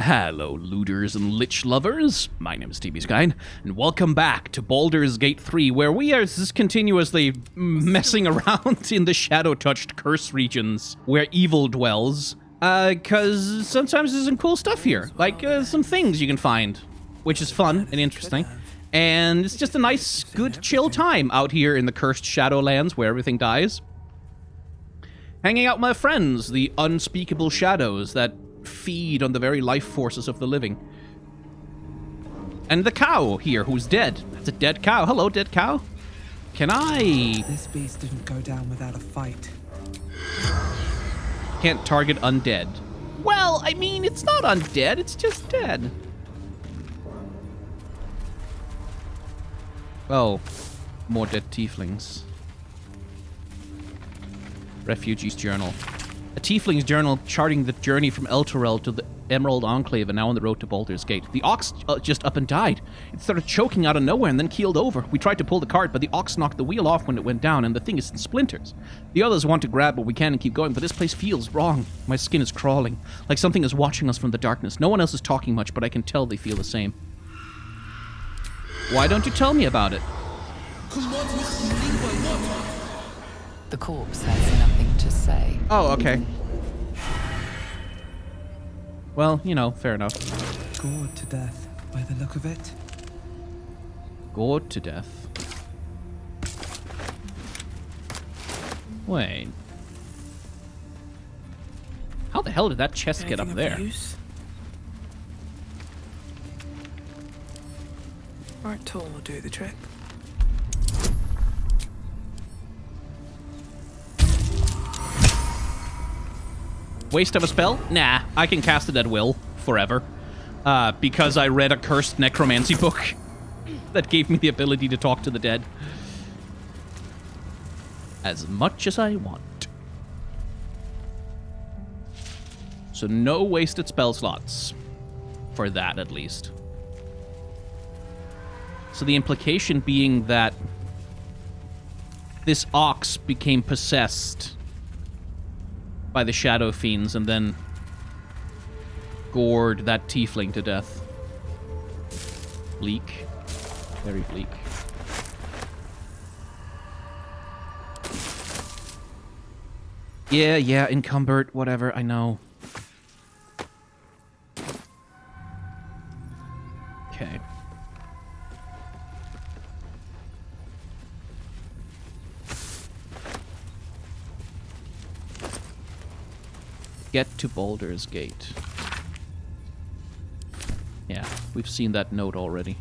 Hello, looters and lich lovers. My name is TBSkyen, and welcome back to Baldur's Gate 3, where we are just continuously messing around in the shadow-touched curse regions where evil dwells. Because sometimes there's some cool stuff here, like some things you can find, which is fun and interesting. And it's just a nice, good, chill time out here in the cursed shadowlands where everything dies. Hanging out with my friends, the unspeakable shadows that feed on the very life forces of the living. And the cow here, who's dead. That's a dead cow. Hello, dead cow. Can I... This beast didn't go down without a fight. Can't target undead. Well, I mean, it's not undead, it's just dead. Oh, more dead tieflings. Refugee's journal. A tiefling's journal charting the journey from Elturel to the Emerald Enclave and now on the road to Baldur's Gate. The ox just up and died. It started choking out of nowhere and then keeled over. We tried to pull the cart, but the ox knocked the wheel off when it went down, and the thing is in splinters. The others want to grab what we can and keep going, but this place feels wrong. My skin is crawling, like something is watching us from the darkness. No one else is talking much, but I can tell they feel the same. Why don't you tell me about it? The corpse has nothing to say. Oh, okay. Well, you know, fair enough. Gored to death, by the look of it. Gored to death. Wait. How the hell did that chest get up there? Right tool will do the trick. Waste of a spell? Nah, I can cast it at will, forever. Because I read a cursed necromancy book that gave me the ability to talk to the dead. As much as I want. So no wasted spell slots. For that, at least. So the implication being that this ox became possessed by the shadow fiends and then gored that tiefling to death. Bleak. Very bleak. Yeah, encumbered, whatever, I know. Okay. Get to Baldur's Gate. Yeah, we've seen that note already.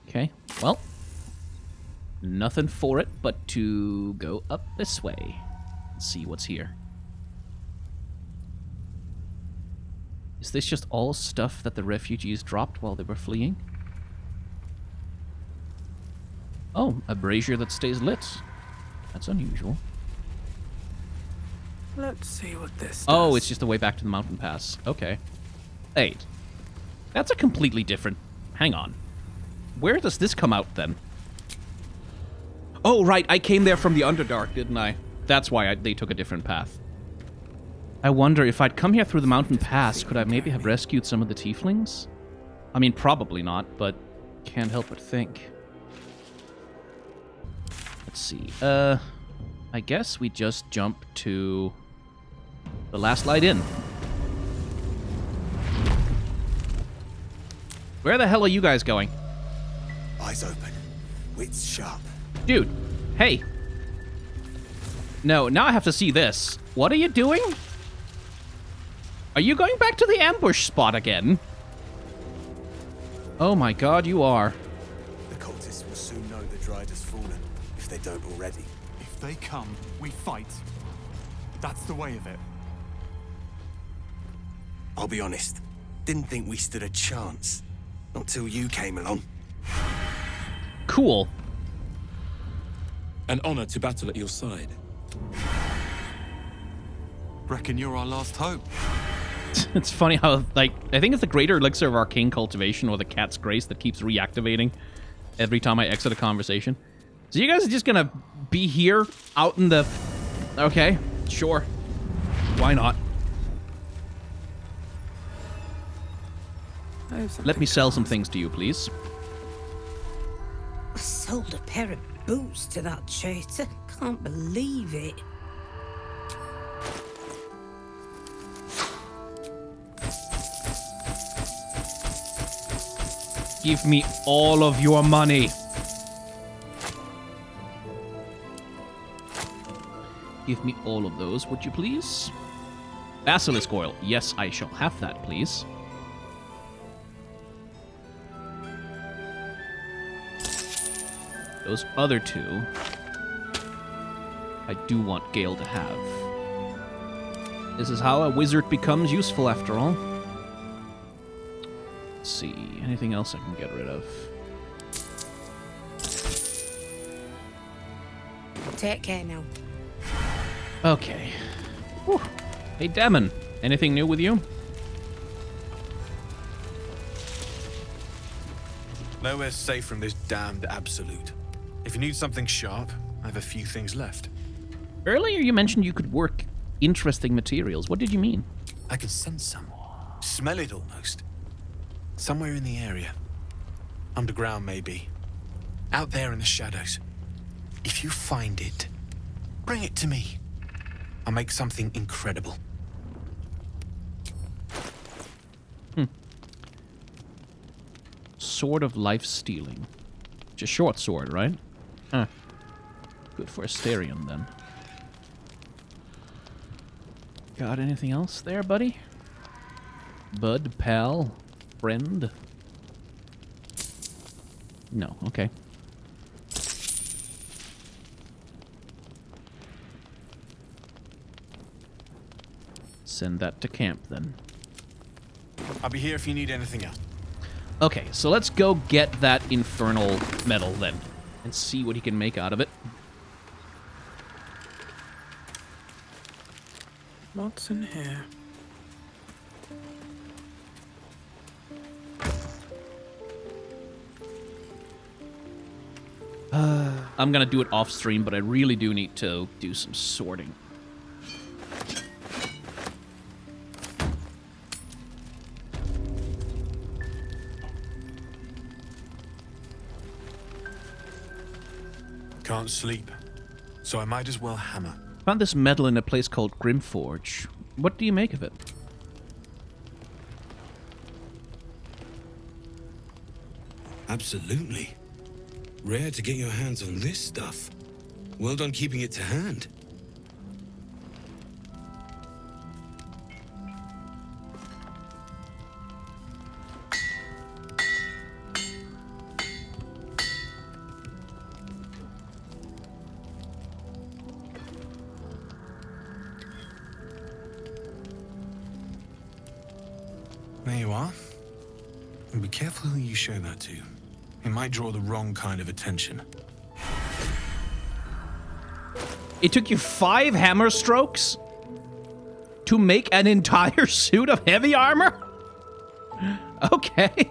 Okay, well, nothing for it but to go up this way and see what's here. Is this just all stuff that the refugees dropped while they were fleeing? Oh, a brazier that stays lit. That's unusual. Let's see what this does. Oh, it's just a way back to the mountain pass. Okay. Wait. That's a completely different... Hang on. Where does this come out, then? Oh, right. I came there from the Underdark, didn't I? That's why they took a different path. I wonder, if I'd come here through the mountain pass, could I maybe have rescued some of the tieflings? I mean, probably not, but can't help but think. Let's see. I guess we just jump to the Last Light Inn. Where the hell are you guys going? Eyes open, wits sharp. Dude, hey. No, now I have to see this. What are you doing? Are you going back to the ambush spot again? Oh my god, you are. The cultists will soon know the Dryad has fallen, if they don't already. If they come, we fight. That's the way of it. I'll be honest, didn't think we stood a chance. Not till you came along. Cool. An honor to battle at your side. Reckon you're our last hope. It's funny how, like, I think it's the Greater Elixir of Arcane Cultivation or the Cat's Grace that keeps reactivating every time I exit a conversation. So you guys are just gonna be here, out in the... Okay, sure. Why not? I have something Let me to sell some ask. things to you, please. I sold a pair of boots to that traitor. Can't believe it. Give me all of your money. Give me all of those, would you please? Basilisk oil. Yes, I shall have that, please. Those other two, I do want Gale to have. This is how a wizard becomes useful, after all. Let's see, anything else I can get rid of? Take care now. Okay. Whew. Hey, Demon, anything new with you? Nowhere safe from this damned absolute. If you need something sharp, I have a few things left. Earlier you mentioned you could work interesting materials. What did you mean? I can sense some. Smell it almost. Somewhere in the area. Underground, maybe. Out there in the shadows. If you find it, bring it to me. I'll make something incredible. Sword of Life Stealing. It's a short sword, right? Huh. Good for Asterion, then. Got anything else there, buddy? Bud, pal, friend? No, okay. Send that to camp, then. I'll be here if you need anything else. Okay, so let's go get that infernal metal, then, and see what he can make out of it. What's in here? I'm gonna do it off stream, but I really do need to do some sorting. Can't sleep, so I might as well hammer. Found this metal in a place called Grimforge. What do you make of it? Absolutely. Rare to get your hands on this stuff. Well done keeping it to hand. There you are. And be careful who you show that to. It might draw the wrong kind of attention. It took you 5 hammer strokes to make an entire suit of heavy armor? Okay.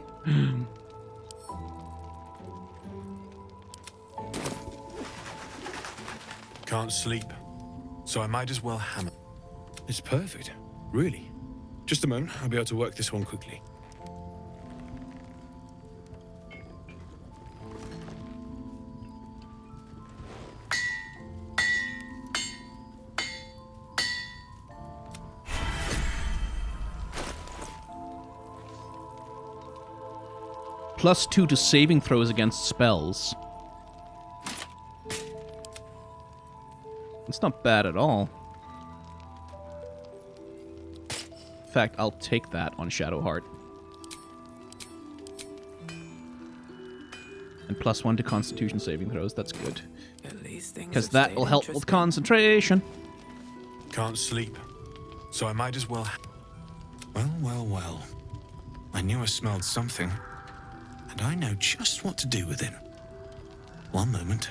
Can't sleep, so I might as well hammer. It's perfect. Really. Just a moment, I'll be able to work this one quickly. +2 to saving throws against spells. It's not bad at all. In fact, I'll take that on Shadowheart. And +1 to Constitution saving throws. That's good. At least things Because have that stayed will help with interesting. concentration. Can't sleep, so I might as well. Well, well, well. I knew I smelled something, and I know just what to do with it. One moment.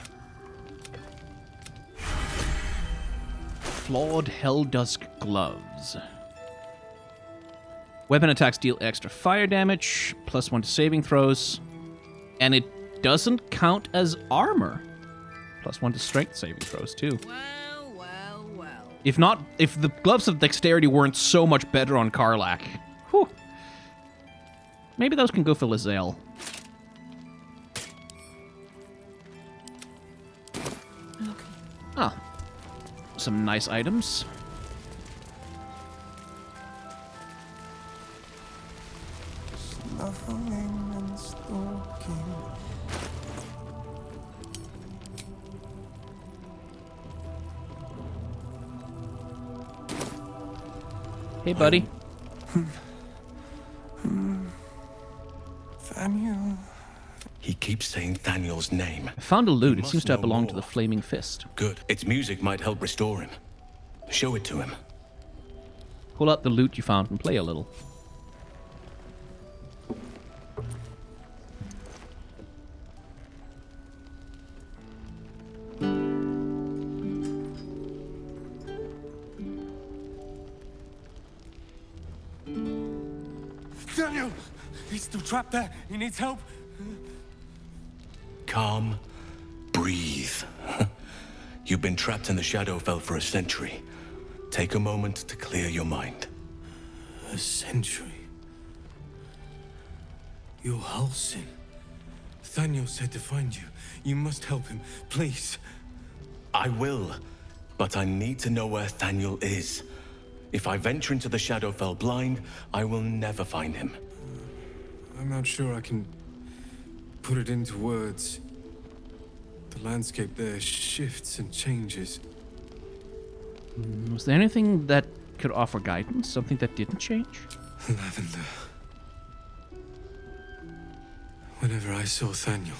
Flawed Helldusk Gloves. Weapon attacks deal extra fire damage, +1 to saving throws, and it doesn't count as armor. +1 to strength saving throws, too. Well, well, well. If the gloves of dexterity weren't so much better on Karlach. Whew. Maybe those can go for lae'zel. Okay. Ah. Some nice items. Snuffling and stalking. Hey, buddy. Thaniel. He keeps saying Thaniel's name. I found a lute. It must seems to have know belonged to more. the Flaming Fist. Good. Its music might help restore him. Show it to him. Pull out the lute you found and play a little. Thaniel! He's still trapped there. He needs help. Calm. Breathe. You've been trapped in the Shadowfell for a century. Take a moment to clear your mind. A century. You're Halsin. Thaniel said to find you. You must help him, please. I will, but I need to know where Thaniel is. If I venture into the Shadowfell blind, I will never find him. I'm not sure I can put it into words. The landscape there shifts and changes. Was there anything that could offer guidance? Something that didn't change? Lavender. Whenever I saw Thaniel,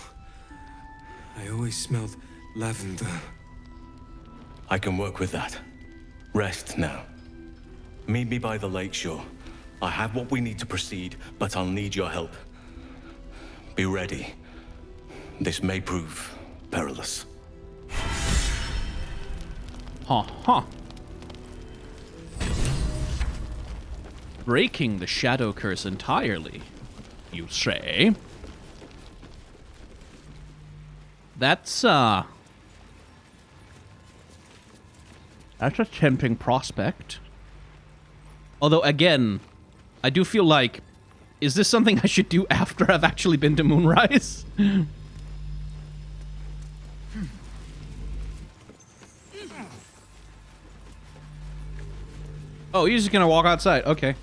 I always smelled lavender. I can work with that. Rest now. Meet me by the lakeshore. I have what we need to proceed, but I'll need your help. Be ready. This may prove perilous. Huh. Breaking the shadow curse entirely, you say? That's a tempting prospect. Although, again, I do feel like, is this something I should do after I've actually been to Moonrise? Oh, you're just gonna walk outside. Okay.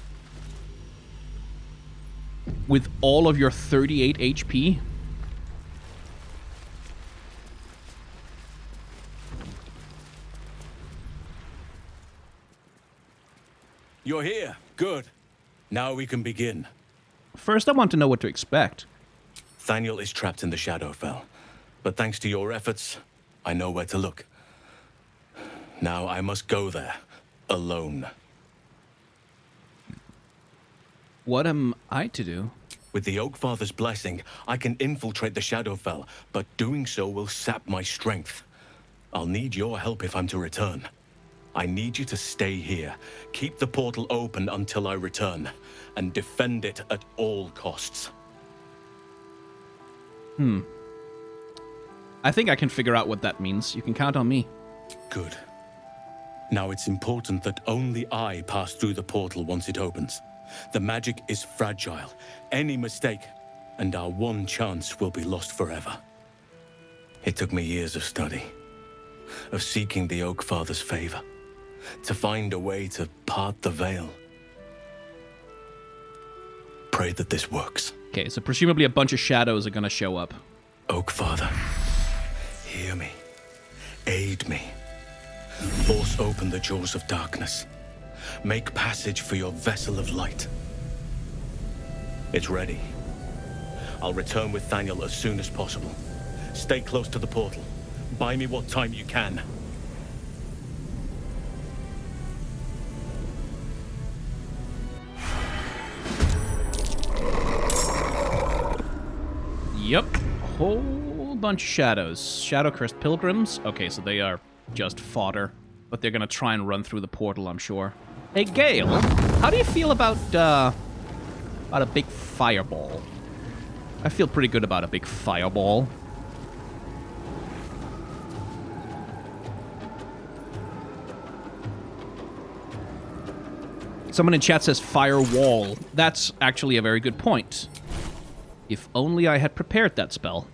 With all of your 38 HP? You're here. Good. Now we can begin. First, I want to know what to expect. Thaniel is trapped in the Shadowfell, but thanks to your efforts, I know where to look. Now I must go there, alone. What am I to do? With the Oak Father's blessing, I can infiltrate the Shadowfell, but doing so will sap my strength. I'll need your help if I'm to return. I need you to stay here, keep the portal open until I return, and defend it at all costs. I think I can figure out what that means. You can count on me. Good. Now it's important that only I pass through the portal once it opens. The magic is fragile. Any mistake, and our one chance will be lost forever. It took me years of study, of seeking the Oak Father's favor, to find a way to part the veil. Pray that this works. Okay, so presumably a bunch of shadows are gonna show up. Oak Father, hear me. Aid me. Force open the jaws of darkness. Make passage for your vessel of light. It's ready. I'll return with Thaniel as soon as possible. Stay close to the portal. Buy me what time you can. Yep. Whole bunch of shadows. Shadow-cursed pilgrims. Okay, so they are just fodder. But they're gonna try and run through the portal, I'm sure. Hey, Gale, how do you feel about a big fireball? I feel pretty good about a big fireball. Someone in chat says firewall. That's actually a very good point. If only I had prepared that spell.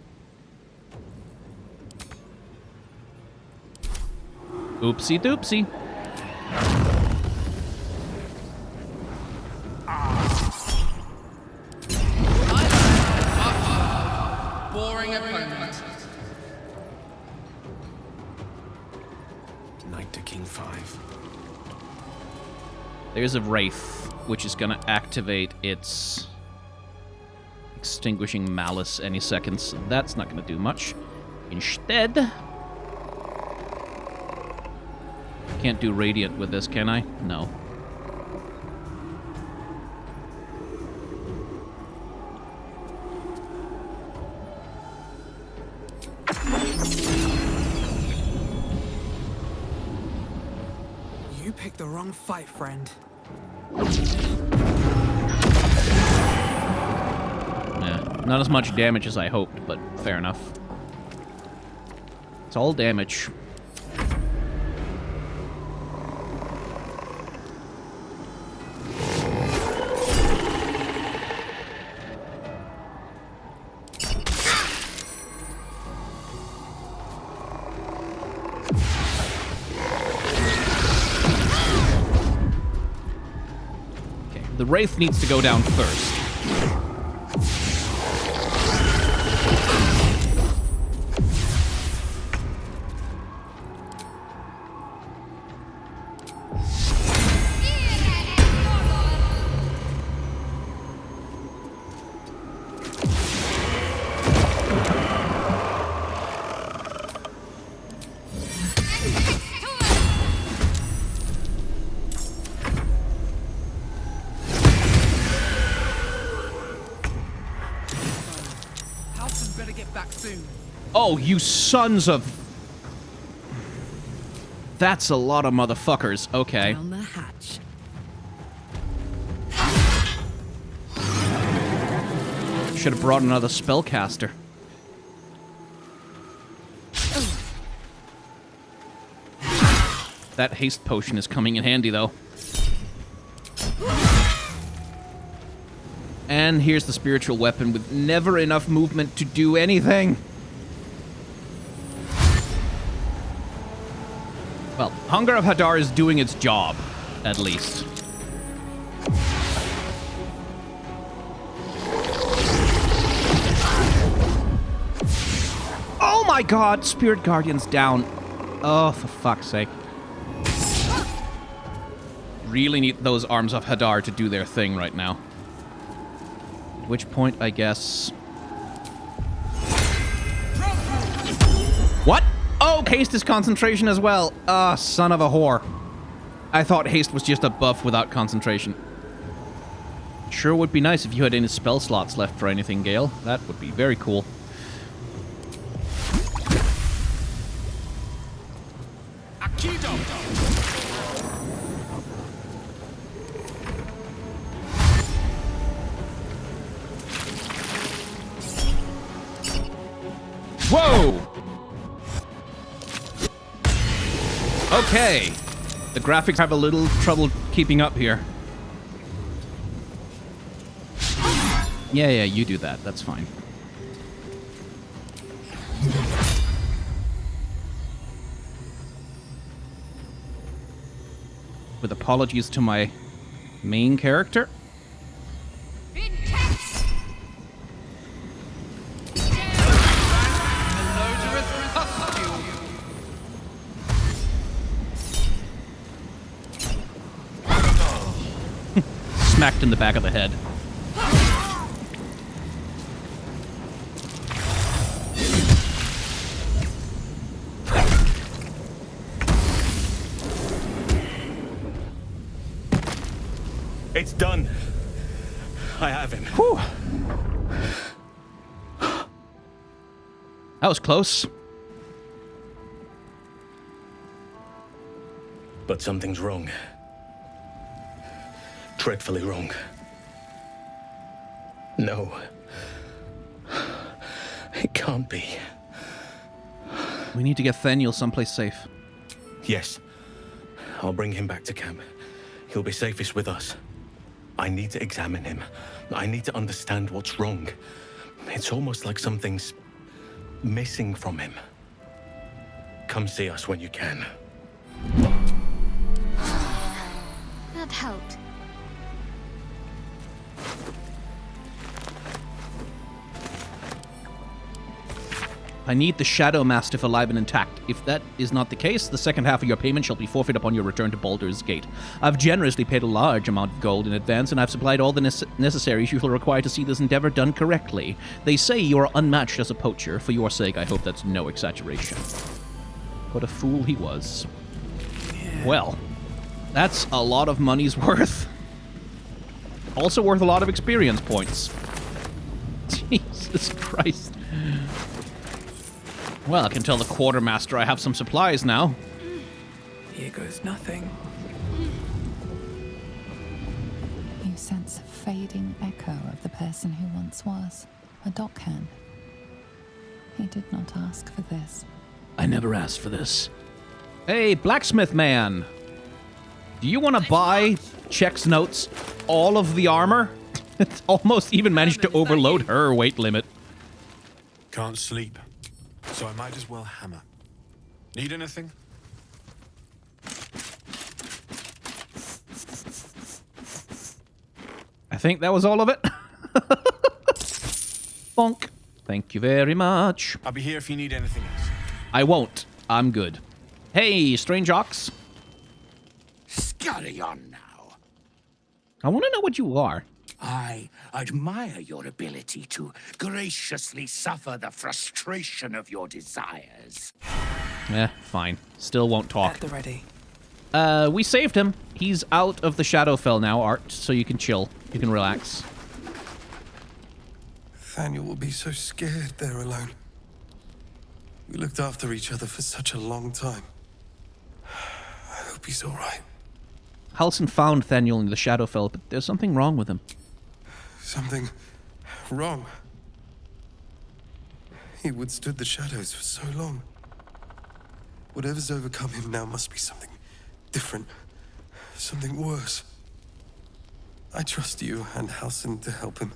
Oopsie doopsie. Boring opponent. Knight to king 5. There's a Wraith, which is gonna activate its Extinguishing Malice any second, so that's not gonna do much. Instead... Can't do Radiant with this, can I? No. You picked the wrong fight, friend. Yeah, not as much damage as I hoped, but fair enough. It's all damage. The Wraith needs to go down first. Oh, you sons of... That's a lot of motherfuckers. Okay. Down the hatch. Should have brought another spellcaster. That haste potion is coming in handy, though. And here's the spiritual weapon with never enough movement to do anything. Well, Hunger of Hadar is doing its job, at least. Oh my god, Spirit Guardian's down. Oh, for fuck's sake. Really need those Arms of Hadar to do their thing right now. At which point, I guess... What? Oh, haste is concentration as well. Ah, son of a whore. I thought haste was just a buff without concentration. Sure would be nice if you had any spell slots left for anything, Gale. That would be very cool. Whoa! Okay. The graphics have a little trouble keeping up here. Yeah, you do that. That's fine. With apologies to my main character. Smacked in the back of the head. It's done. I have him. Whew. That was close. But something's wrong. Dreadfully wrong. No. It can't be. We need to get Thaniel someplace safe. Yes. I'll bring him back to camp. He'll be safest with us. I need to examine him. I need to understand what's wrong. It's almost like something's missing from him. Come see us when you can. That helped. I need the Shadow Mastiff alive and intact. If that is not the case, the second half of your payment shall be forfeit upon your return to Baldur's Gate. I've generously paid a large amount of gold in advance, and I've supplied all the necessaries you will require to see this endeavor done correctly. They say you are unmatched as a poacher. For your sake, I hope that's no exaggeration. What a fool he was. Yeah. Well, that's a lot of money's worth. Also worth a lot of experience points. Jesus Christ. Well, I can tell the quartermaster I have some supplies now. Here goes nothing. You sense a fading echo of the person who once was. A dockhand. He did not ask for this. I never asked for this. Hey, blacksmith man. Do you want to buy Check's notes all of the armor? It's almost even managed to overload her weight limit. Can't sleep, so I might as well hammer. Need anything? I think that was all of it. Bonk. Thank you very much. I'll be here if you need anything else. I won't. I'm good. Hey, strange ox. Scurry on now. I want to know what you are. I admire your ability to graciously suffer the frustration of your desires. Fine. Still won't talk. At the ready. We saved him. He's out of the Shadowfell now, Art, so you can chill. You can relax. Thaniel will be so scared there alone. We looked after each other for such a long time. I hope he's all right. Halsin found Thaniel in the Shadowfell, but there's something wrong with him. Something wrong. He withstood the shadows for so long. Whatever's overcome him now must be something different. Something worse. I trust you and Halsin to help him.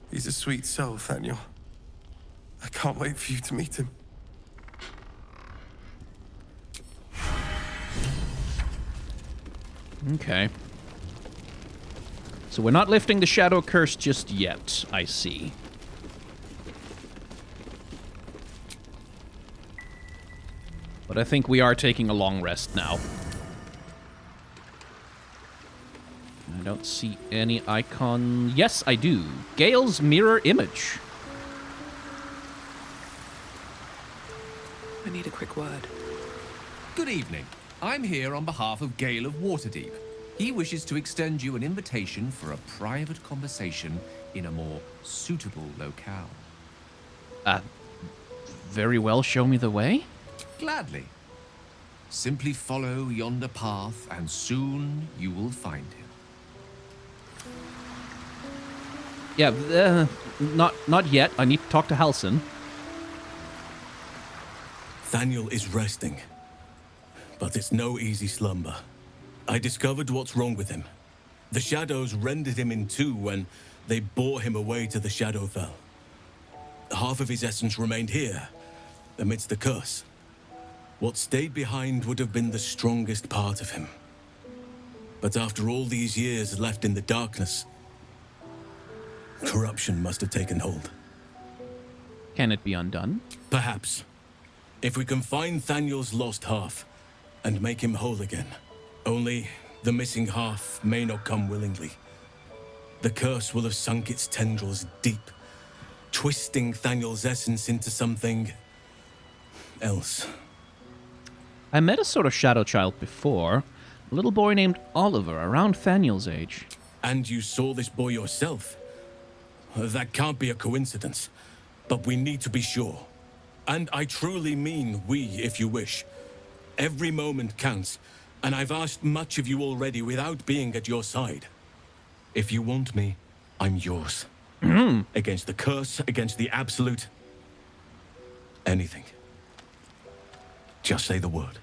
He's a sweet soul, Thaniel. I can't wait for you to meet him. Okay. So we're not lifting the Shadow Curse just yet, I see. But I think we are taking a long rest now. I don't see any icon. Yes, I do. Gale's mirror image. I need a quick word. Good evening. I'm here on behalf of Gale of Waterdeep. He wishes to extend you an invitation for a private conversation in a more suitable locale. Very well, show me the way? Gladly. Simply follow yonder path, and soon you will find him. Yeah, not yet. I need to talk to Halsin. Thaniel is resting, but it's no easy slumber. I discovered what's wrong with him. The shadows rendered him in two when they bore him away to the Shadowfell. Half of his essence remained here, amidst the curse. What stayed behind would have been the strongest part of him. But after all these years left in the darkness, corruption must have taken hold. Can it be undone? Perhaps. If we can find Thaniel's lost half and make him whole again. Only the missing half may not come willingly. The curse will have sunk its tendrils deep, twisting Thaniel's essence into something else. I met a sort of shadow child before. A little boy named Oliver, around Thaniel's age. And you saw this boy yourself? That can't be a coincidence, but we need to be sure. And I truly mean we, if you wish. Every moment counts, and I've asked much of you already without being at your side. If you want me, I'm yours. Against the curse, against the absolute. Anything. Just say the word.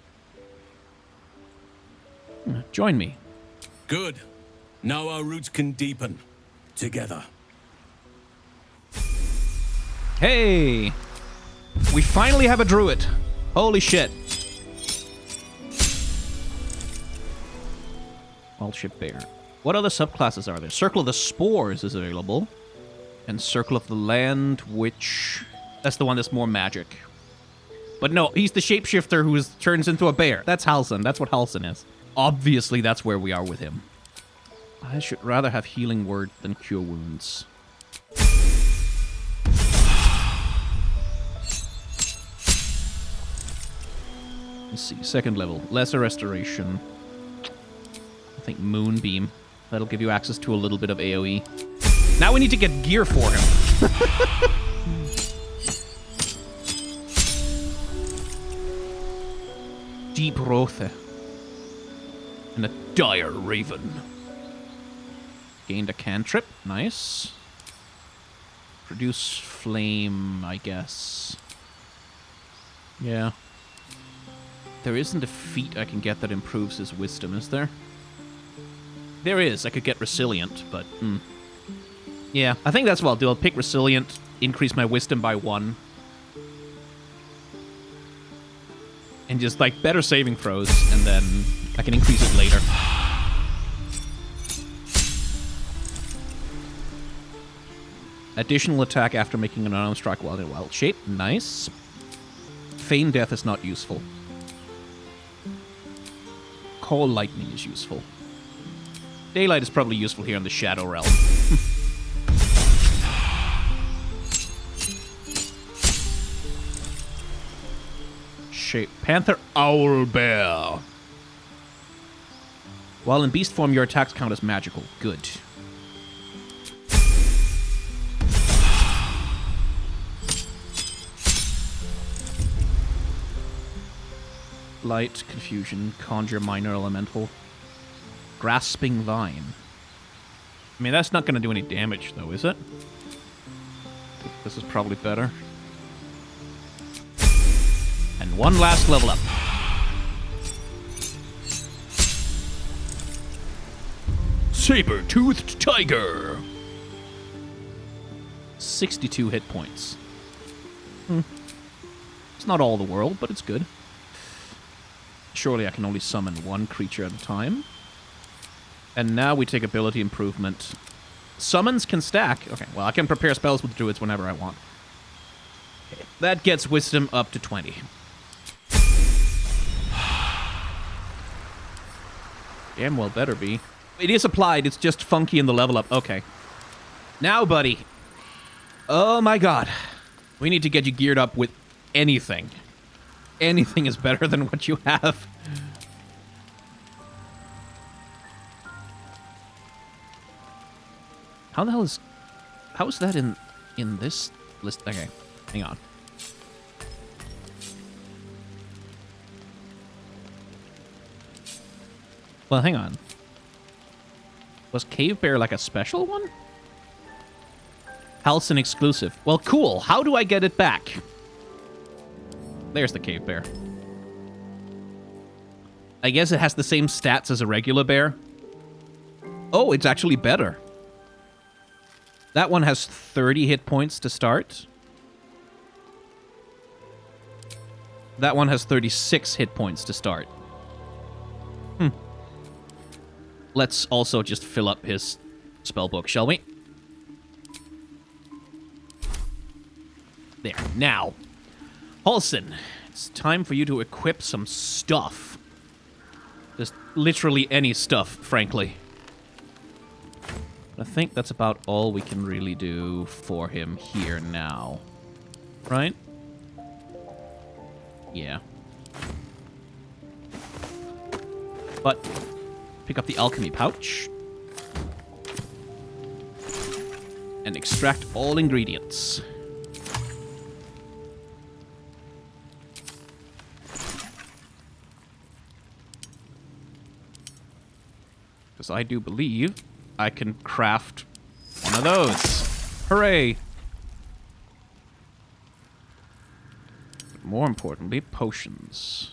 Join me. Good. Now our roots can deepen. Together. Hey! We finally have a druid. Holy shit. All ship bear. What other subclasses are there? Circle of the Spores is available. And Circle of the Land, which... That's the one that's more magic. But no, he's the shapeshifter who turns into a bear. That's Halsin. That's what Halsin is. Obviously, that's where we are with him. I should rather have Healing Word than Cure Wounds. Let's see. Second level. Lesser Restoration. I think Moonbeam. That'll give you access to a little bit of AoE. Now we need to get gear for him. Deep Rothe. And a Dire Raven. Gained a cantrip. Nice. Produce flame, I guess. Yeah. There isn't a feat I can get that improves his wisdom, is there? There is. I could get Resilient, but... Yeah, I think that's what I'll do. I'll pick Resilient, increase my wisdom by 1. And just, like, better saving throws, and then I can increase it later. Additional attack after making an unarmed strike while in wild shape. Nice. Feign Death is not useful. Call Lightning is useful. Daylight is probably useful here in the Shadow Realm. Shape. Panther Owl Bear. While in beast form, your attacks count as magical. Good. Light, Confusion, Conjure Minor Elemental. Grasping Vine. I mean, that's not going to do any damage, though, is it? This is probably better. And one last level up. Saber-toothed Tiger. 62 hit points. It's not all the world, but it's good. Surely I can only summon one creature at a time. And now we take ability improvement. Summons can stack. Okay, well, I can prepare spells with druids whenever I want. Okay, that gets wisdom up to 20. Damn well better be. It is applied, it's just funky in the level up. Okay. Now, buddy. Oh my god. We need to get you geared up with anything. Anything is better than what you have. How the hell is... How is that in this list? Okay, hang on. Well, hang on. Was Cave Bear like a special one? Halsin exclusive. Well, cool. How do I get it back? There's the Cave Bear. I guess it has the same stats as a regular bear. Oh, it's actually better. That one has 30 hit points to start. That one has 36 hit points to start. Let's also just fill up his spellbook, shall we? There. Now, Halsin, it's time for you to equip some stuff. Just literally any stuff, frankly. I think that's about all we can really do for him here now. Right? Yeah. But pick up the alchemy pouch. And extract all ingredients. Because I do believe I can craft one of those. Hooray! But more importantly, potions.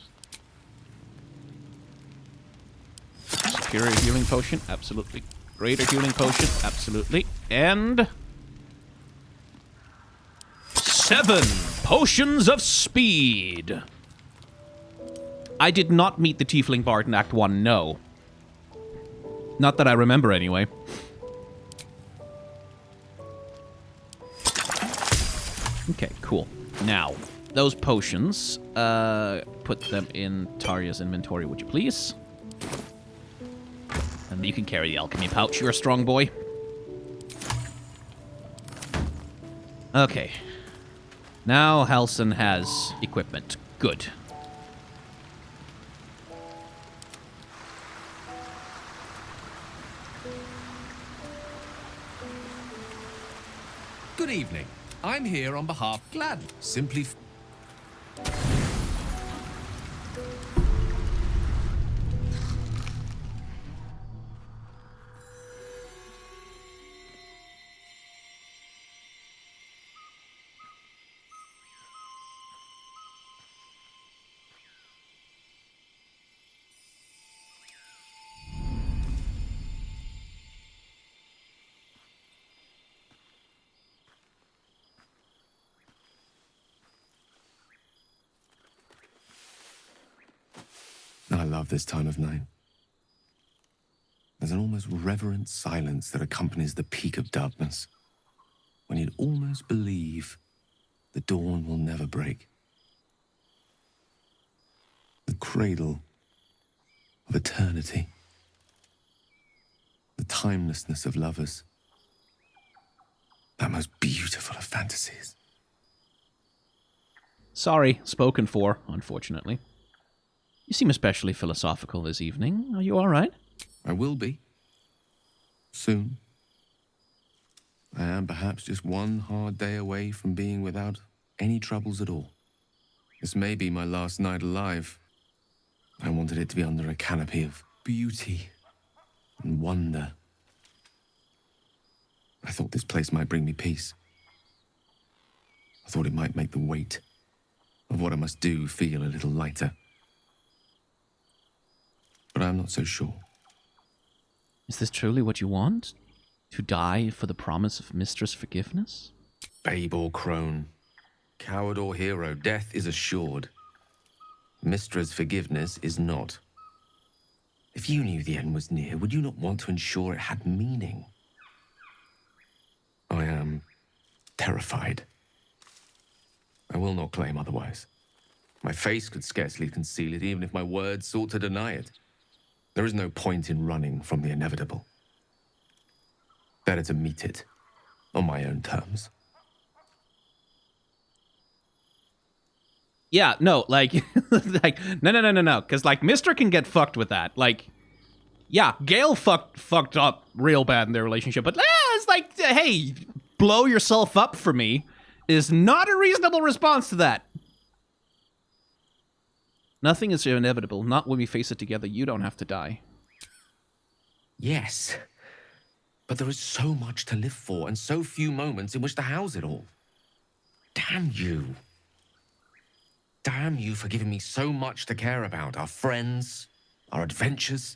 Superior healing potion, absolutely. Greater healing potion, absolutely. And 7 potions of speed. I did not meet the Tiefling Bard in Act 1, no. Not that I remember, anyway. Okay, cool. Now, those potions, put them in Tarya's inventory, would you please? And you can carry the alchemy pouch. You're a strong boy. Okay. Now Halsin has equipment. Good. Good evening. I'm here on behalf glad. Simply I love this time of night. There's an almost reverent silence that accompanies the peak of darkness, when you'd almost believe the dawn will never break. The cradle of eternity. The timelessness of lovers. That most beautiful of fantasies. Sorry, spoken for, unfortunately. You seem especially philosophical this evening. Are you all right? I will be. Soon. I am perhaps just one hard day away from being without any troubles at all. This may be my last night alive. I wanted it to be under a canopy of beauty and wonder. I thought this place might bring me peace. I thought it might make the weight of what I must do feel a little lighter. But I'm not so sure. Is this truly what you want? To die for the promise of Mistress Forgiveness? Babe or crone, coward or hero, death is assured. Mistress Forgiveness is not. If you knew the end was near, would you not want to ensure it had meaning? I am terrified. I will not claim otherwise. My face could scarcely conceal it, even if my words sought to deny it. There is no point in running from the inevitable. Better to meet it on my own terms. Yeah, no, like, no, because, like, Mister can get fucked with that. Like, yeah, Gale fucked up real bad in their relationship, but it's like, hey, blow yourself up for me is not a reasonable response to that. Nothing is inevitable. Not when we face it together. You don't have to die. Yes, but there is so much to live for and so few moments in which to house it all. Damn you. Damn you for giving me so much to care about. Our friends, our adventures.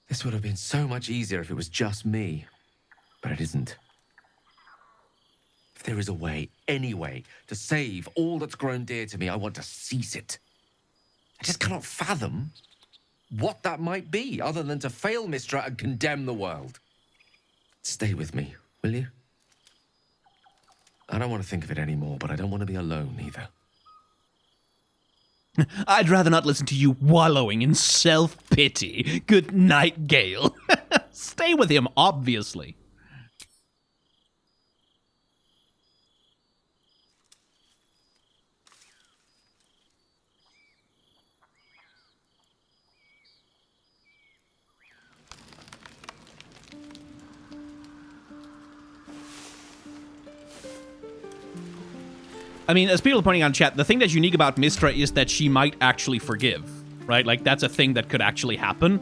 This would have been so much easier if it was just me, but it isn't. If there is a way, any way, to save all that's grown dear to me, I want to seize it. I just cannot fathom what that might be, other than to fail Mistra and condemn the world. Stay with me, will you? I don't want to think of it anymore, but I don't want to be alone either. I'd rather not listen to you wallowing in self-pity. Good night, Gale. Stay with him, obviously. I mean, as people are pointing out in chat, the thing that's unique about Mistra is that she might actually forgive, right? Like, that's a thing that could actually happen.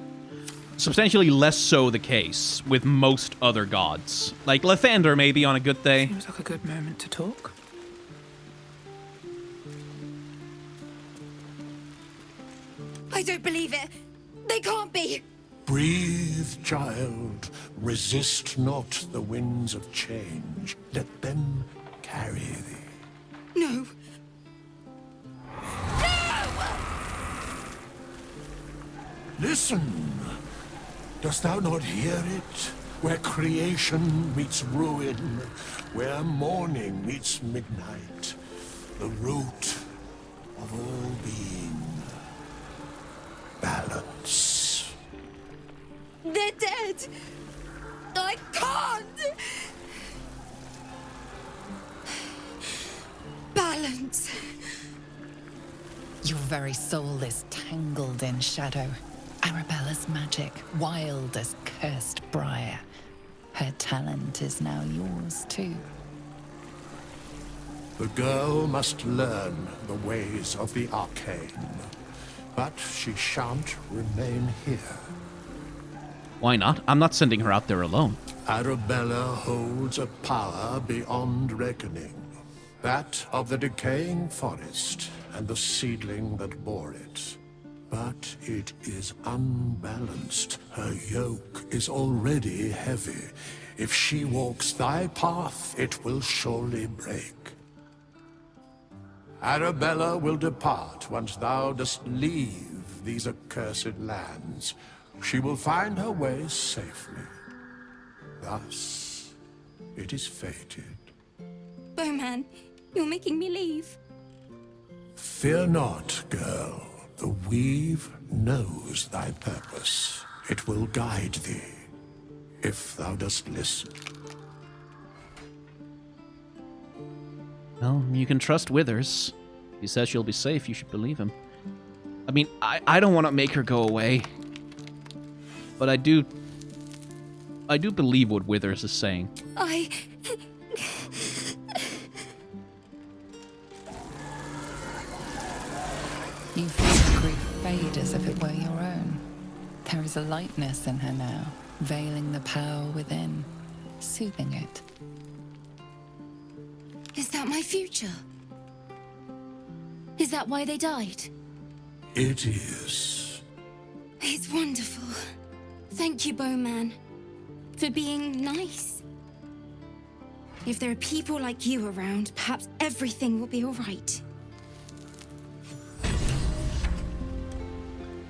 Substantially less so the case with most other gods. Like, Lathander maybe on a good day. Seems like a good moment to talk. I don't believe it. They can't be! Breathe, child. Resist not the winds of change. Let them carry thee. No. Listen. Dost thou not hear it? Where creation meets ruin, where morning meets midnight, the root of all being. Balance. They're dead! I can't! Balance. Your very soul is tangled in shadow. Arabella's magic, wild as cursed briar. Her talent is now yours too. The girl must learn the ways of the arcane, but she shan't remain here. Why not? I'm not sending her out there alone. Arabella holds a power beyond reckoning. That of the decaying forest and the seedling that bore it. But it is unbalanced. Her yoke is already heavy. If she walks thy path, it will surely break. Arabella will depart once thou dost leave these accursed lands. She will find her way safely. Thus, it is fated. Bowman, you're making me leave. Fear not, girl. The weave knows thy purpose. It will guide thee, if thou dost listen. Well, you can trust Withers. He says she'll be safe, you should believe him. I mean, I don't want to make her go away. But I do believe what Withers is saying. You feel grief fade as if it were your own. There is a lightness in her now, veiling the power within, soothing it. Is that my future? Is that why they died? It is. It's wonderful. Thank you, Bowman, for being nice. If there are people like you around, perhaps everything will be all right.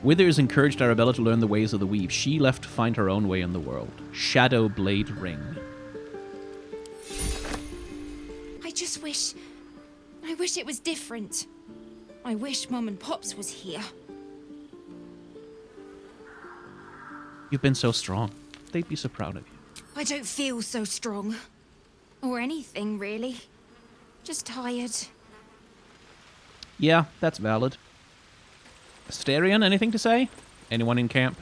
Withers encouraged Arabella to learn the ways of the weave. She left to find her own way in the world. Shadow Blade Ring. I wish it was different. I wish Mum and Pops was here. You've been so strong. They'd be so proud of you. I don't feel so strong. Or anything, really. Just tired. Yeah, that's valid. Asterion, anything to say? Anyone in camp?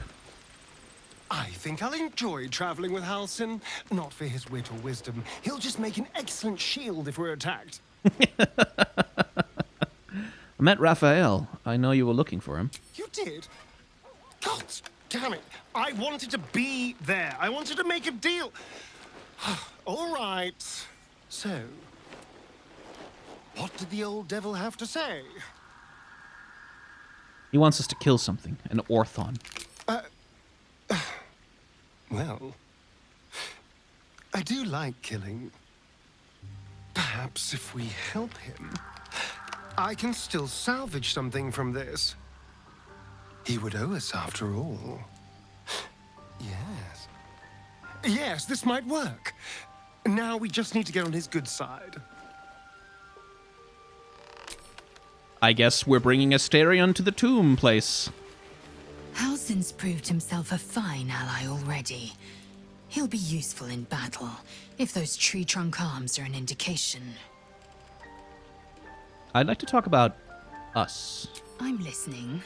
I think I'll enjoy traveling with Halsin. Not for his wit or wisdom. He'll just make an excellent shield if we're attacked. I met Raphael. I know you were looking for him. You did? God damn it. I wanted to be there. I wanted to make a deal. All right. So, what did the old devil have to say? He wants us to kill something. An Orthon. Well, I do like killing. Perhaps if we help him, I can still salvage something from this. He would owe us after all. Yes. Yes, this might work. Now we just need to get on his good side. I guess we're bringing Asterion to the tomb place. Halsin's proved himself a fine ally already. He'll be useful in battle, if those tree trunk arms are an indication. I'd like to talk about us. I'm listening.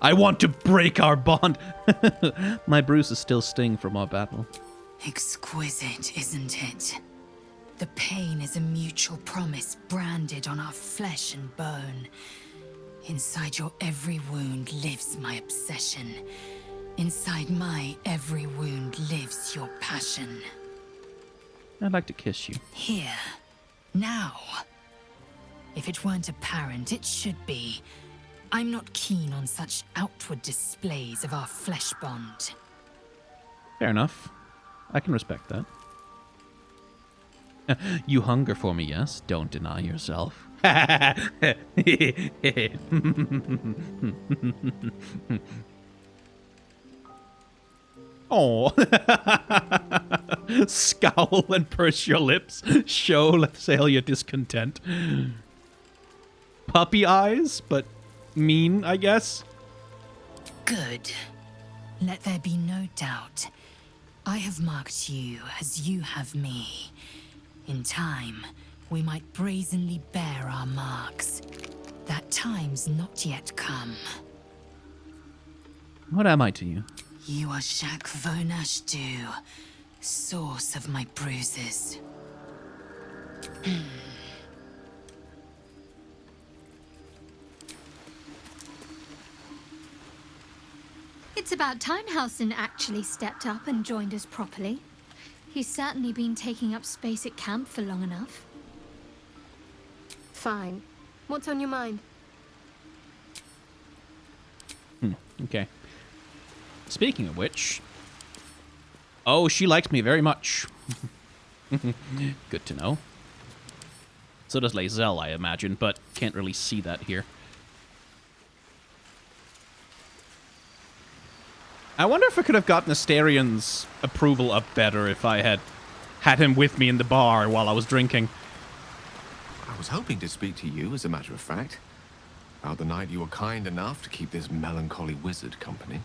I want to break our bond. My bruises still sting from our battle. Exquisite, isn't it? The pain is a mutual promise branded on our flesh and bone. Inside your every wound lives my obsession. Inside my every wound lives your passion. I'd like to kiss you. Here. Now. If it weren't apparent, it should be. I'm not keen on such outward displays of our flesh bond. Fair enough. I can respect that. You hunger for me, yes? Don't deny yourself. Oh. Scowl and purse your lips. Show lae'zel your discontent. Puppy eyes, but mean, I guess. Good. Let there be no doubt. I have marked you as you have me. In time, we might brazenly bear our marks. That time's not yet come. What am I to you? You are Shak Vonashdu, source of my bruises. It's about time Heun actually stepped up and joined us properly. He's certainly been taking up space at camp for long enough. Fine. What's on your mind? Okay. Speaking of which... Oh, she likes me very much. Good to know. So does lae'zel, I imagine, but can't really see that here. I wonder if I could have gotten Astarion's approval up better if I had him with me in the bar while I was drinking. I was hoping to speak to you, as a matter of fact. About the night you were kind enough to keep this melancholy wizard company.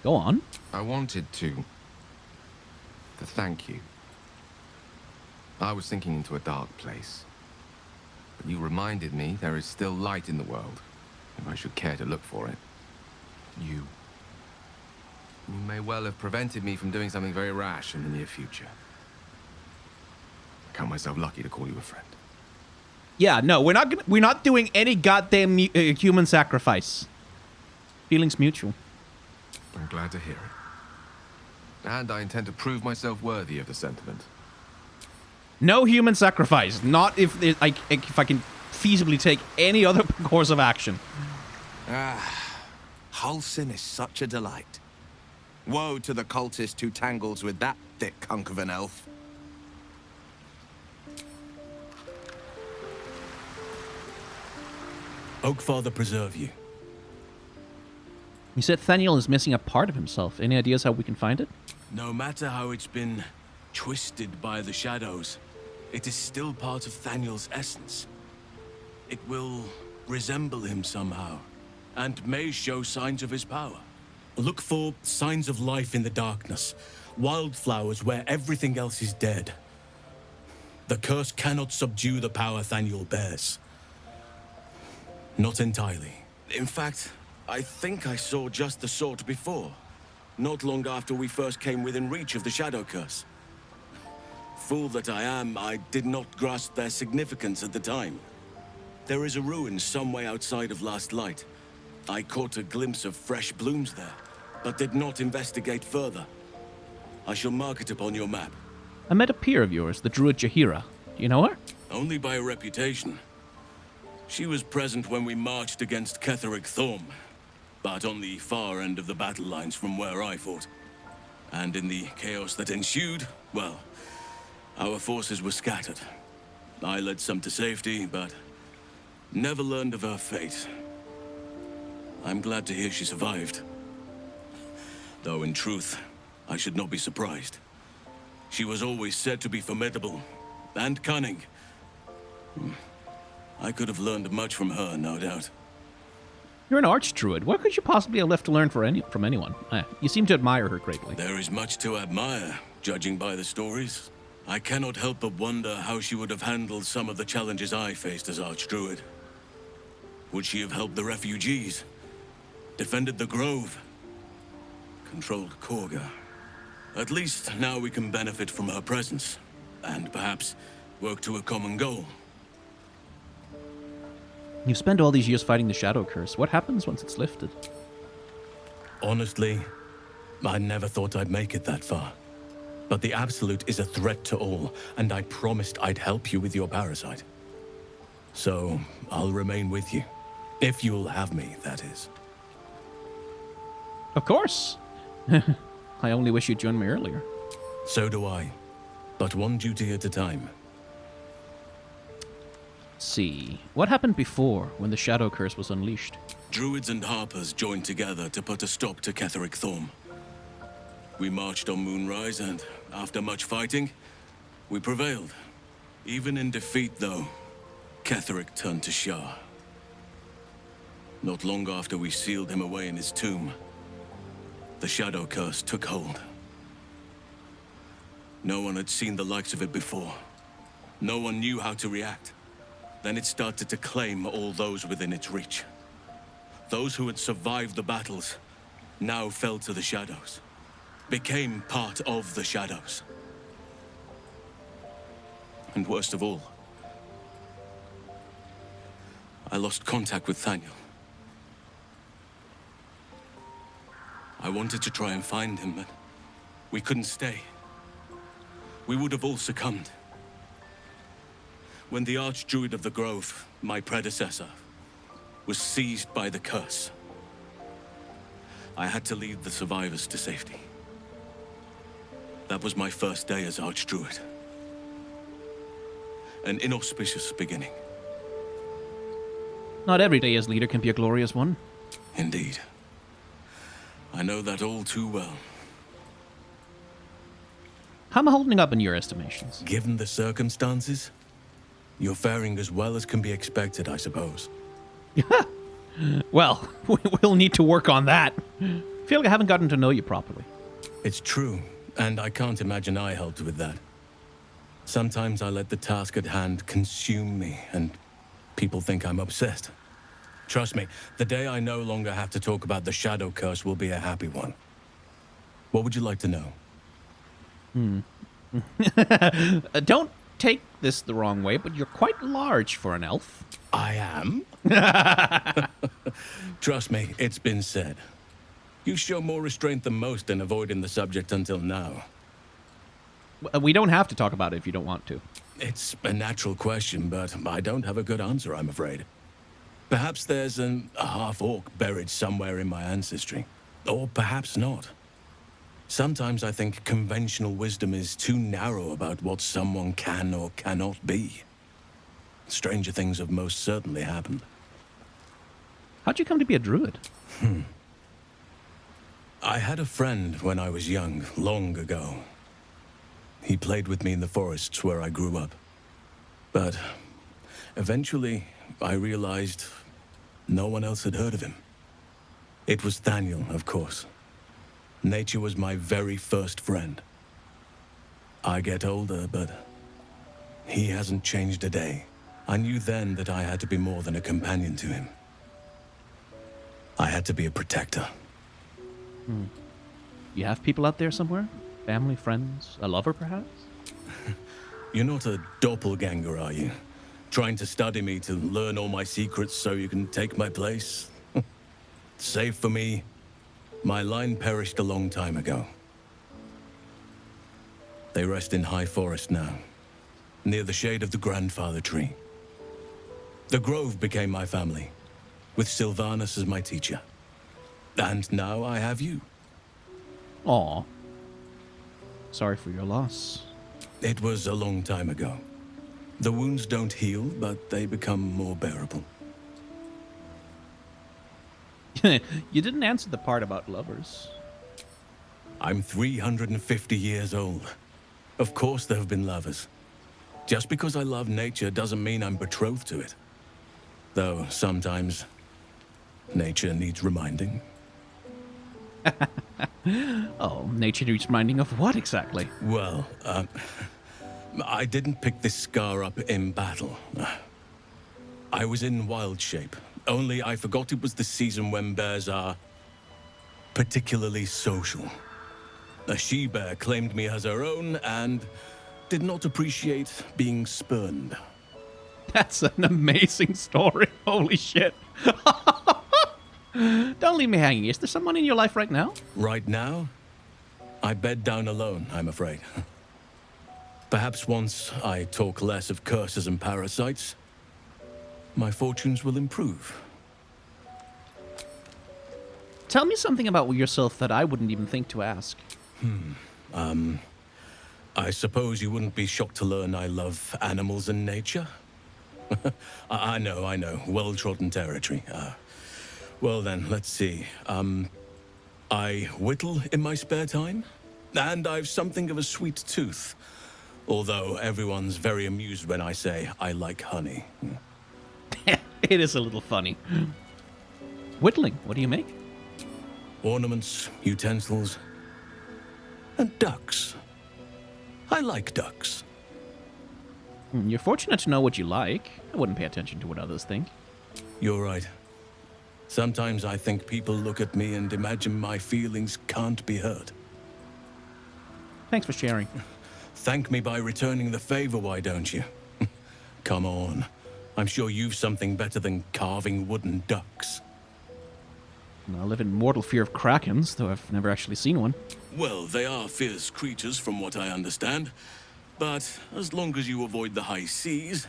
Go on. I wanted to thank you. I was sinking into a dark place. But you reminded me there is still light in the world, if I should care to look for it. You may well have prevented me from doing something very rash in the near future. I count myself lucky to call you a friend. Yeah, no, we're not doing any goddamn human sacrifice. Feelings mutual. I'm glad to hear it. And I intend to prove myself worthy of the sentiment. No human sacrifice. Not if I can feasibly take any other course of action. Heun is such a delight. Woe to the cultist who tangles with that thick hunk of an elf. Oakfather preserve you. You said Thaniel is missing a part of himself. Any ideas how we can find it? No matter how it's been twisted by the shadows, it is still part of Thaniel's essence. It will resemble him somehow, and may show signs of his power. Look for signs of life in the darkness, wildflowers where everything else is dead. The curse cannot subdue the power Thaniel bears. Not entirely. In fact, I think I saw just the sort before, not long after we first came within reach of the shadow curse. Fool that I am, I did not grasp their significance at the time. There is a ruin some way outside of Last Light. I caught a glimpse of fresh blooms there, but did not investigate further. I shall mark it upon your map. I met a peer of yours, the druid Jaheira. Do you know her? Only by reputation. She was present when we marched against Ketheric Thorm, but on the far end of the battle lines from where I fought. And in the chaos that ensued, well, our forces were scattered. I led some to safety, but never learned of her fate. I'm glad to hear she survived. Though in truth, I should not be surprised. She was always said to be formidable and cunning. I could have learned much from her, no doubt. You're an archdruid. What could you possibly have left to learn from anyone? You seem to admire her greatly. There is much to admire, judging by the stories. I cannot help but wonder how she would have handled some of the challenges I faced as archdruid. Would she have helped the refugees? Defended the grove? Controlled Korga? At least now we can benefit from her presence, and perhaps work to a common goal. You spent all these years fighting the shadow curse. What happens once it's lifted? Honestly, I never thought I'd make it that far. But the Absolute is a threat to all, and I promised I'd help you with your parasite. So, I'll remain with you. If you'll have me, that is. Of course. I only wish you'd joined me earlier. So do I. But one duty at a time. Let's see. What happened before, when the Shadow Curse was unleashed? Druids and Harpers joined together to put a stop to Ketheric Thorm. We marched on Moonrise, and after much fighting, we prevailed. Even in defeat, though, Ketheric turned to Shar. Not long after we sealed him away in his tomb, the Shadow Curse took hold. No one had seen the likes of it before. No one knew how to react. Then it started to claim all those within its reach. Those who had survived the battles now fell to the shadows, became part of the shadows. And worst of all, I lost contact with Thaniel. I wanted to try and find him, but we couldn't stay. We would have all succumbed. When the Archdruid of the Grove, my predecessor, was seized by the curse, I had to lead the survivors to safety. That was my first day as Archdruid. An inauspicious beginning. Not every day as leader can be a glorious one. Indeed. I know that all too well. How am I holding up in your estimations? Given the circumstances, you're faring as well as can be expected, I suppose. Well, we'll need to work on that. I feel like I haven't gotten to know you properly. It's true, and I can't imagine I helped with that. Sometimes I let the task at hand consume me, and people think I'm obsessed. Trust me, the day I no longer have to talk about the Shadow Curse will be a happy one. What would you like to know? Don't take this the wrong way, but you're quite large for an elf. I am? Trust me, it's been said. You show more restraint than most in avoiding the subject until now. We don't have to talk about it if you don't want to. It's a natural question, but I don't have a good answer, I'm afraid. Perhaps there's a half-orc buried somewhere in my ancestry. Or perhaps not. Sometimes I think conventional wisdom is too narrow about what someone can or cannot be. Stranger things have most certainly happened. How'd you come to be a druid? I had a friend when I was young, long ago. He played with me in the forests where I grew up. But eventually, I realized no one else had heard of him. It was Thaniel, of course. Nature was my very first friend. I get older, but he hasn't changed a day. I knew then that I had to be more than a companion to him. I had to be a protector. You have people out there somewhere? Family, friends, a lover, perhaps? You're not a doppelganger, are you? Trying to study me to learn all my secrets so you can take my place? Save for me, my line perished a long time ago. They rest in High Forest now, near the shade of the grandfather tree. The Grove became my family, with Sylvanas as my teacher. And now I have you. Aw. Sorry for your loss. It was a long time ago. The wounds don't heal, but they become more bearable. You didn't answer the part about lovers. I'm 350 years old. Of course there have been lovers. Just because I love nature doesn't mean I'm betrothed to it. Though sometimes nature needs reminding. Oh, nature needs reminding of what exactly? Well, I didn't pick this scar up in battle. I was in wild shape. Only I forgot it was the season when bears are particularly social. A she-bear claimed me as her own and did not appreciate being spurned. That's an amazing story. Holy shit. Don't leave me hanging. Is there someone in your life right now? Right now, I bed down alone, I'm afraid. Perhaps once I talk less of curses and parasites, my fortunes will improve. tell me something about yourself that I wouldn't even think to ask. I suppose you wouldn't be shocked to learn I love animals and nature? I know. Well-trodden territory. Well then, let's see. I whittle in my spare time, and I've something of a sweet tooth. Although everyone's very amused when I say I like honey. It is a little funny. Whittling, what do you make? Ornaments, utensils, and ducks. I like ducks. You're fortunate to know what you like. I wouldn't pay attention to what others think. You're right. Sometimes I think people look at me and imagine my feelings can't be hurt. Thanks for sharing. Thank me by returning the favor, why don't you? Come on. I'm sure you've something better than carving wooden ducks. I live in mortal fear of krakens, though I've never actually seen one. Well, they are fierce creatures from what I understand. But as long as you avoid the high seas,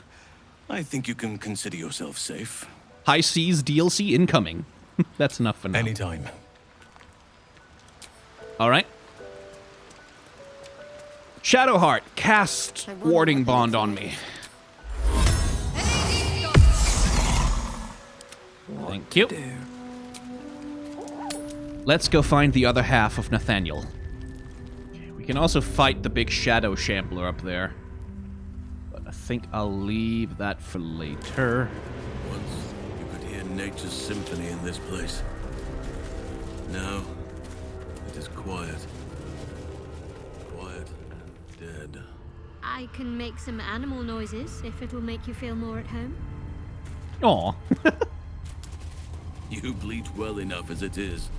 I think you can consider yourself safe. High seas DLC incoming. That's enough for now. Anytime. All right. Shadowheart, cast warding bond on me. Thank you. Let's go find the other half of Nathaniel. We can also fight the big shadow shambler up there. But I think I'll leave that for later. Once you could hear nature's symphony in this place. Now, it is quiet. Quiet and dead. I can make some animal noises if it'll make you feel more at home. Aw. You bleat well enough as it is.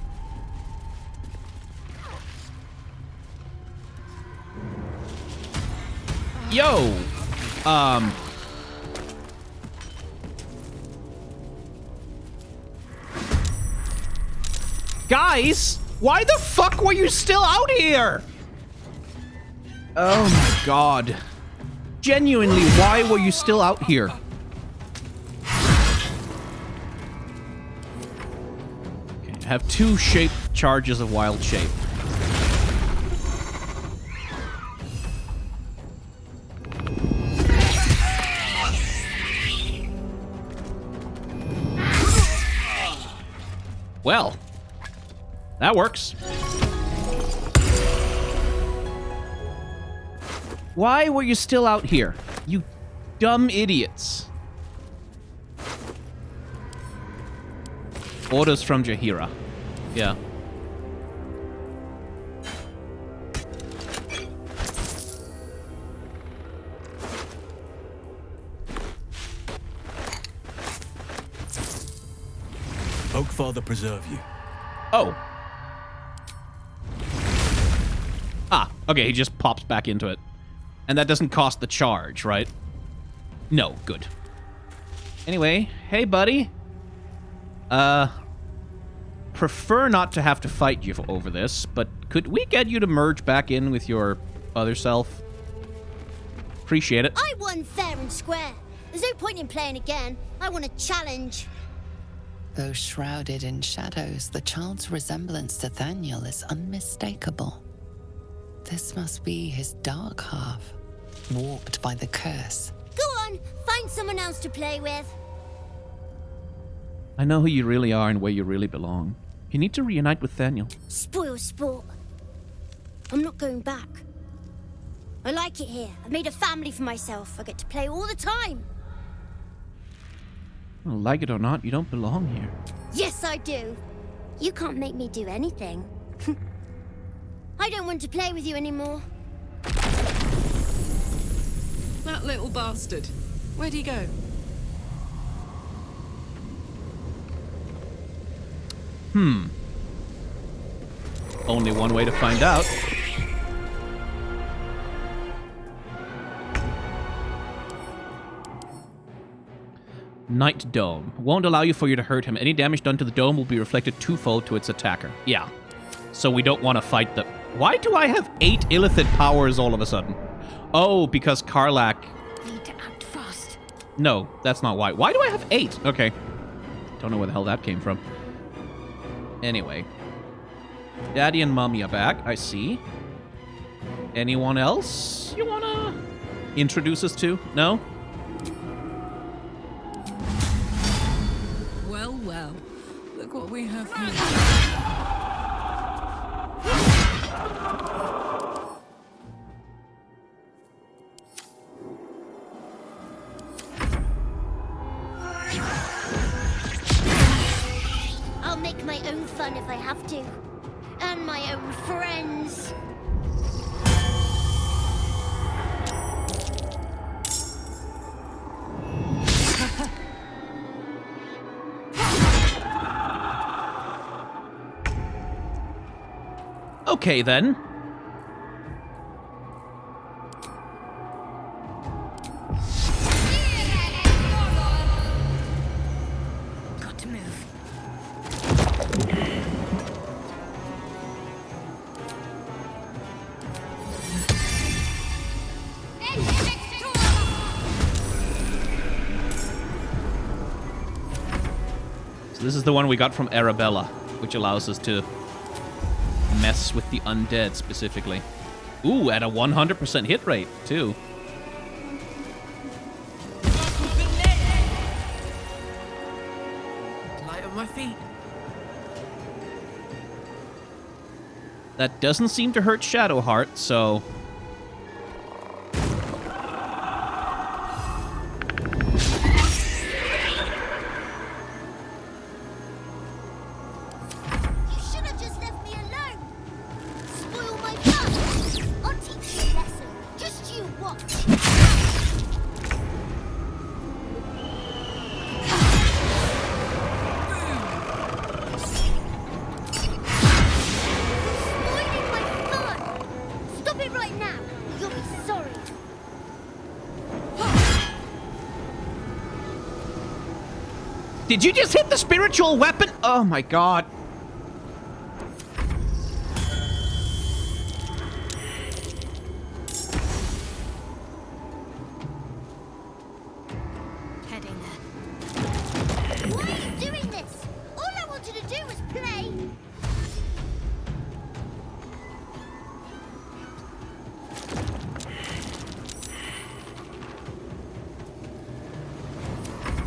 Yo! Guys! Why the fuck were you still out here? Oh my god. Genuinely, why were you still out here? Okay, I have 2 shape charges of wild shape. Well, that works. Why were you still out here? You dumb idiots. Orders from Jaheira. Yeah. Oakfather preserve you. Oh. Ah, okay, he just pops back into it. And that doesn't cost the charge, right? No, good. Anyway, hey buddy. Prefer not to have to fight you over this, but could we get you to merge back in with your other self? Appreciate it. I won fair and square. There's no point in playing again. I want a challenge. Though shrouded in shadows, the child's resemblance to Thaniel is unmistakable. This must be his dark half, warped by the curse. Go on, find someone else to play with. I know who you really are and where you really belong. You need to reunite with Thaniel. Spoil sport. I'm not going back. I like it here. I've made a family for myself. I get to play all the time. Well, like it or not, you don't belong here. Yes, I do. You can't make me do anything. I don't want to play with you anymore. That little bastard. Where'd he go? Only one way to find out. Night Dome. Won't allow you to hurt him. Any damage done to the dome will be reflected twofold to its attacker. Yeah. So we don't want to fight the... Why do I have 8 Illithid powers all of a sudden? Oh, because Karlach... Need to act fast. No, that's not why. Why do I have 8? Okay. Don't know where the hell that came from. Anyway. Daddy and Mommy are back, I see. Anyone else you wanna introduce us to? No? Well, well. Look what we have here. I'll make my own fun if I have to. And my own friends. Okay, then. Got to move. So this is the one we got from Arabella, which allows us to mess with the undead specifically. Ooh, at a 100% hit rate, too. Light on my feet. That doesn't seem to hurt Shadowheart, so... You should have just left me alone. Spoil my fun. I'll teach you a lesson. Just you watch. Spoiling my fun. Stop it right now. You'll be sorry. Did you just hit the spiritual weapon? Oh my god. Heading there. Why are you doing this? All I wanted to do was play.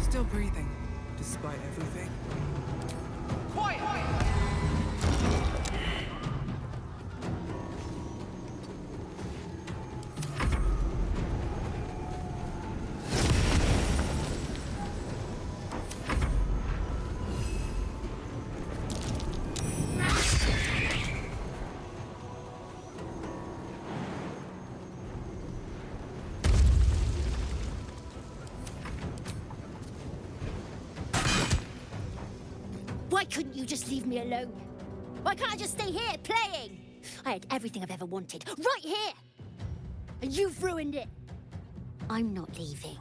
Still breathing, despite everything. Quiet! Why couldn't you just leave me alone? Why can't I just stay here playing? I had everything I've ever wanted, right here. And you've ruined it. I'm not leaving.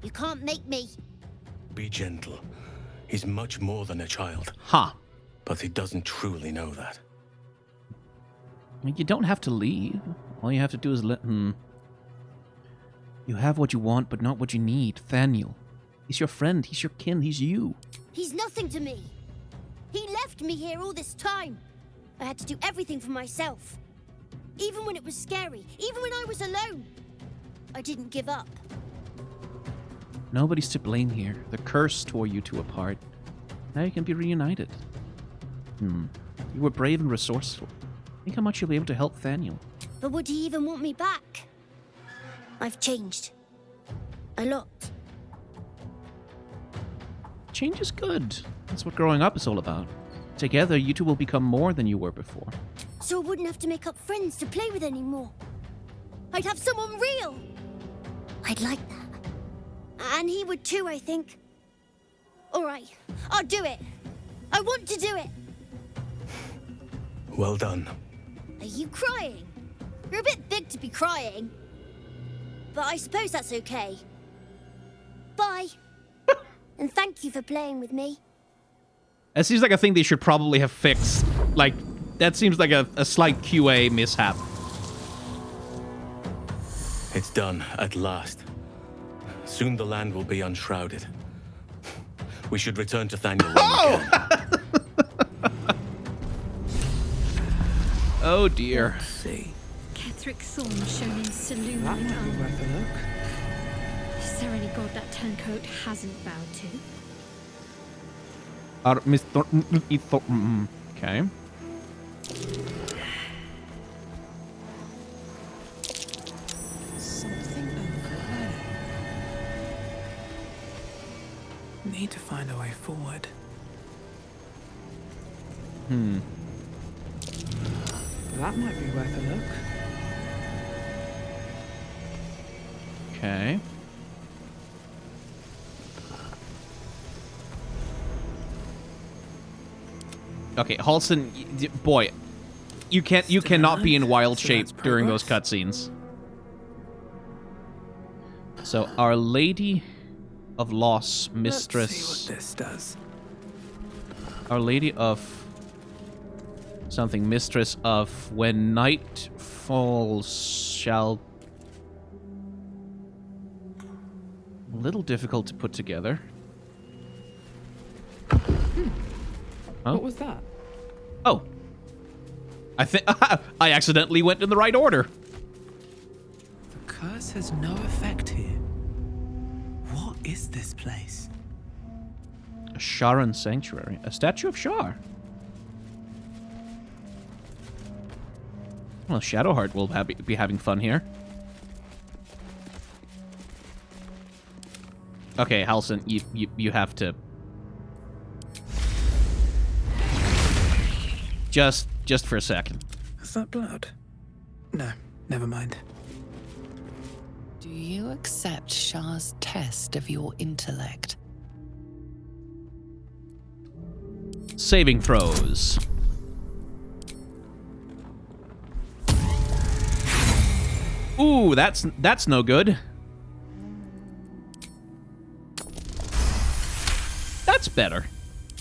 You can't make me. Be gentle. He's much more than a child. Huh. But he doesn't truly know that. You don't have to leave. All you have to do is let him... You have what you want, but not what you need. Thaniel. He's your friend. He's your kin. He's you. He's nothing to me. He left me here all this time. I had to do everything for myself. Even when it was scary, even when I was alone. I didn't give up. Nobody's to blame here. The curse tore you two apart. Now you can be reunited. You were brave and resourceful. Think how much you'll be able to help Thaniel. But would he even want me back? I've changed. A lot. Change is good. That's what growing up is all about. Together, you two will become more than you were before. So I wouldn't have to make up friends to play with anymore. I'd have someone real. I'd like that. And he would too, I think. All right, I'll do it. I want to do it. Well done. Are you crying? You're a bit big to be crying. But I suppose that's okay. Bye. And thank you for playing with me. That seems like a thing they should probably have fixed. Like, that seems like a slight QA mishap. It's done, at last. Soon the land will be unshrouded. We should return to Thaniel when we can. Oh dear. Let's see. Ketheric Thorn shown in saloon. That might be worth a look. Is there any god that turncoat hasn't bowed to? Okay. Something over there. Need to find a way forward. That might be worth a look. Okay. Okay, Halson, boy, you cannot be in wild shape during those cutscenes. So, Our Lady of Loss, Mistress. Let's see what this does. Our Lady of something, Mistress of when night falls shall. A little difficult to put together. Huh? What was that? Oh. I think I accidentally went in the right order. The curse has no effect here. What is this place? A Sharan sanctuary. A statue of Shar. Well, Shadowheart will be having fun here. Okay, Halson, you have to just for a second. Is that blood? No, never mind. Do you accept Shar's test of your intellect? Saving throws. Ooh, that's no good. That's better.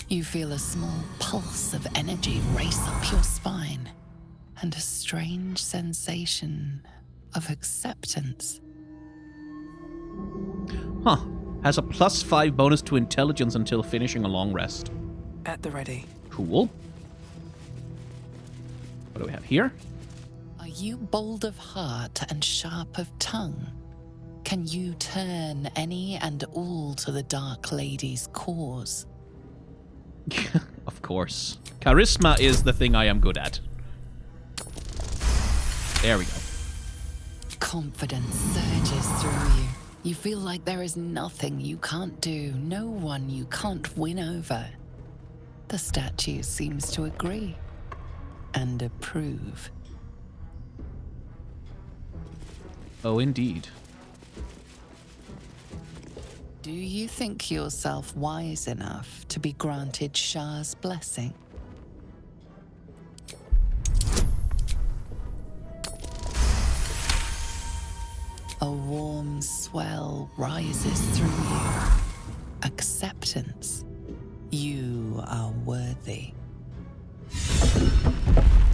You feel a small pulse of energy race up your spine, and a strange sensation of acceptance. Huh. Has a +5 bonus to intelligence until finishing a long rest. At the ready. Cool. What do we have here? Are you bold of heart and sharp of tongue? Can you turn any and all to the Dark Lady's cause? Of course. Charisma is the thing I am good at. There we go. Confidence surges through you. You feel like there is nothing you can't do, no one you can't win over. The statue seems to agree and approve. Oh, indeed. Do you think yourself wise enough to be granted Shar's blessing? A warm swell rises through you. Acceptance. You are worthy.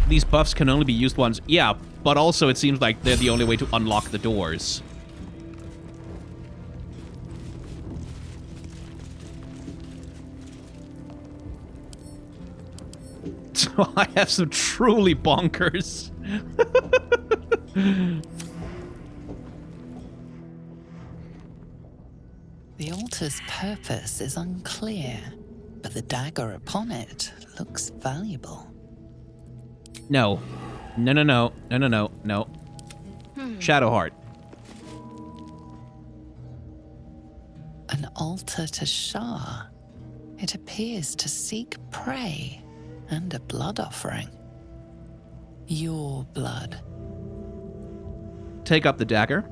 These buffs can only be used once. Yeah, but also it seems like they're the only way to unlock the doors. So I have some truly bonkers. The altar's purpose is unclear, but the dagger upon it looks valuable. No. No. Shadowheart. An altar to Shar. It appears to seek prey and a blood offering. Your blood. Take up the dagger.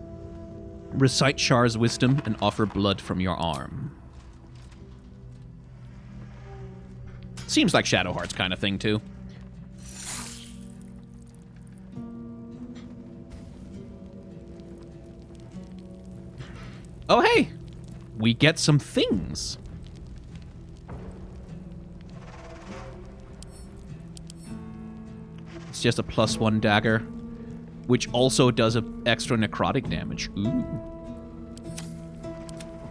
Recite Shar's wisdom and offer blood from your arm. Seems like Shadowheart's kind of thing, too. Oh, hey! We get some things. It's just a +1 dagger, which also does a extra necrotic damage. Ooh.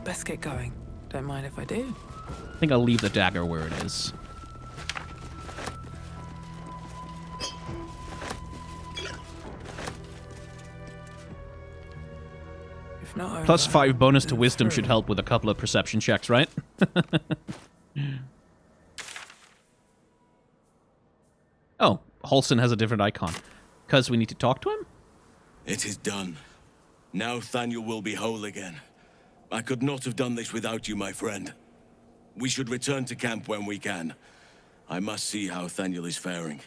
Best get going. Don't mind if I do. I think I'll leave the dagger where it is. not Plus over. 5 bonus to wisdom should help with a couple of perception checks, right? Oh, Halsin has a different icon. Because we need to talk to him? It is done. Now Thaniel will be whole again. I could not have done this without you, my friend. We should return to camp when we can. I must see how Thaniel is faring.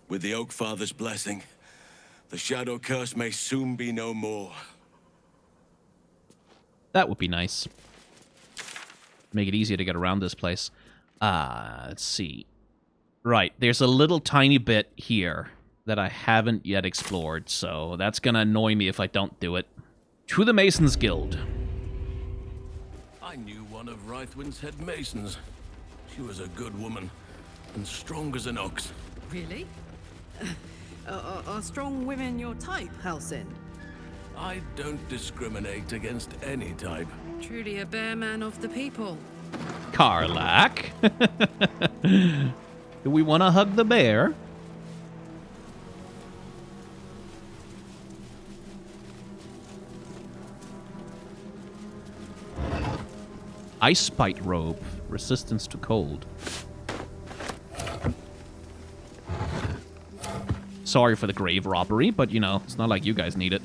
With the Oak Father's blessing, the Shadow Curse may soon be no more. That would be nice. Make it easier to get around this place. Let's see. Right, there's a little tiny bit here that I haven't yet explored, so that's gonna annoy me if I don't do it. To the Masons Guild. I knew one of Rythwin's head masons. She was a good woman, and strong as an ox. Really? Are strong women your type, Halsin? I don't discriminate against any type. Truly a bear man of the people. Karlak. Do we want to hug the bear? Ice Bite Robe. Resistance to cold. Sorry for the grave robbery, but you know, it's not like you guys need it.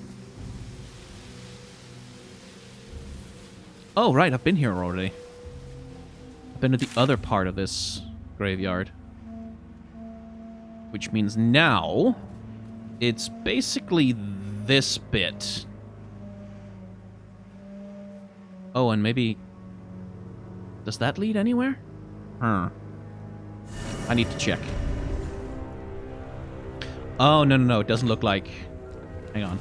Oh, right, I've been here already. I've been to the other part of this graveyard. Which means now, it's basically this bit. Oh, and maybe... Does that lead anywhere? I need to check. Oh, no, it doesn't look like... Hang on.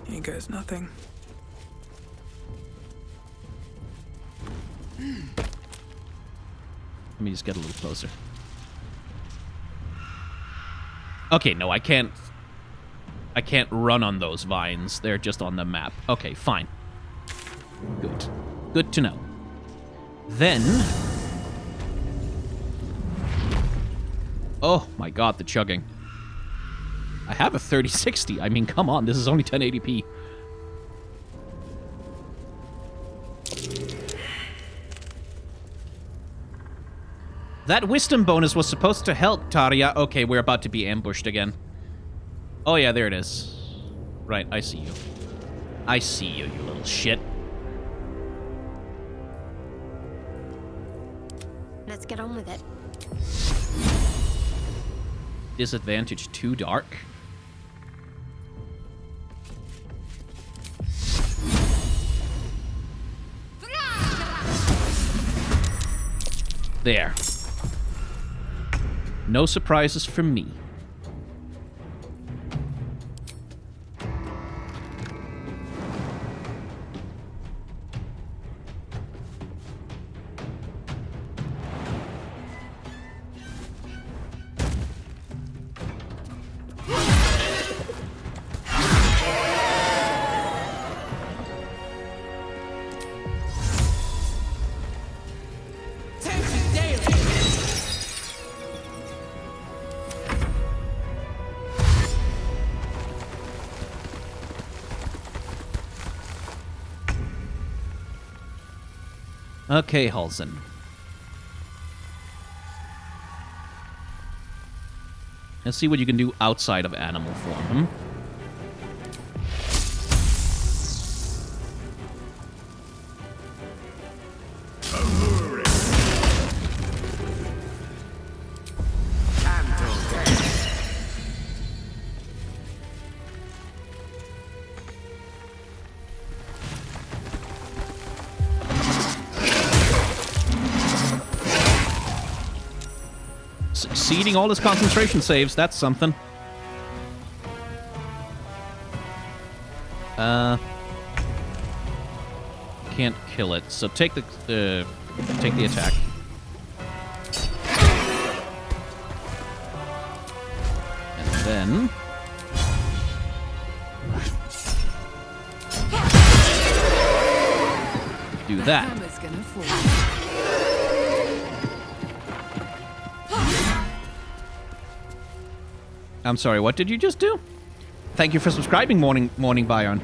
Here goes nothing. Let me just get a little closer. Okay, no, I can't run on those vines. They're just on the map. Okay, fine. Good. Good to know. Then... Oh my god, the chugging. I have a 3060. I mean, come on, this is only 1080p. That wisdom bonus was supposed to help, Taria. Okay, we're about to be ambushed again. Oh yeah, there it is. Right, I see you. I see you, you little shit. Let's get on with it. Disadvantage too dark. There. No surprises from me. Okay, Halsin. Let's see what you can do outside of animal form. Succeeding all his concentration saves, that's something. Can't kill it, so take the attack. And then do that. Hammer's gonna fall. I'm sorry, what did you just do? Thank you for subscribing, Morning Bion.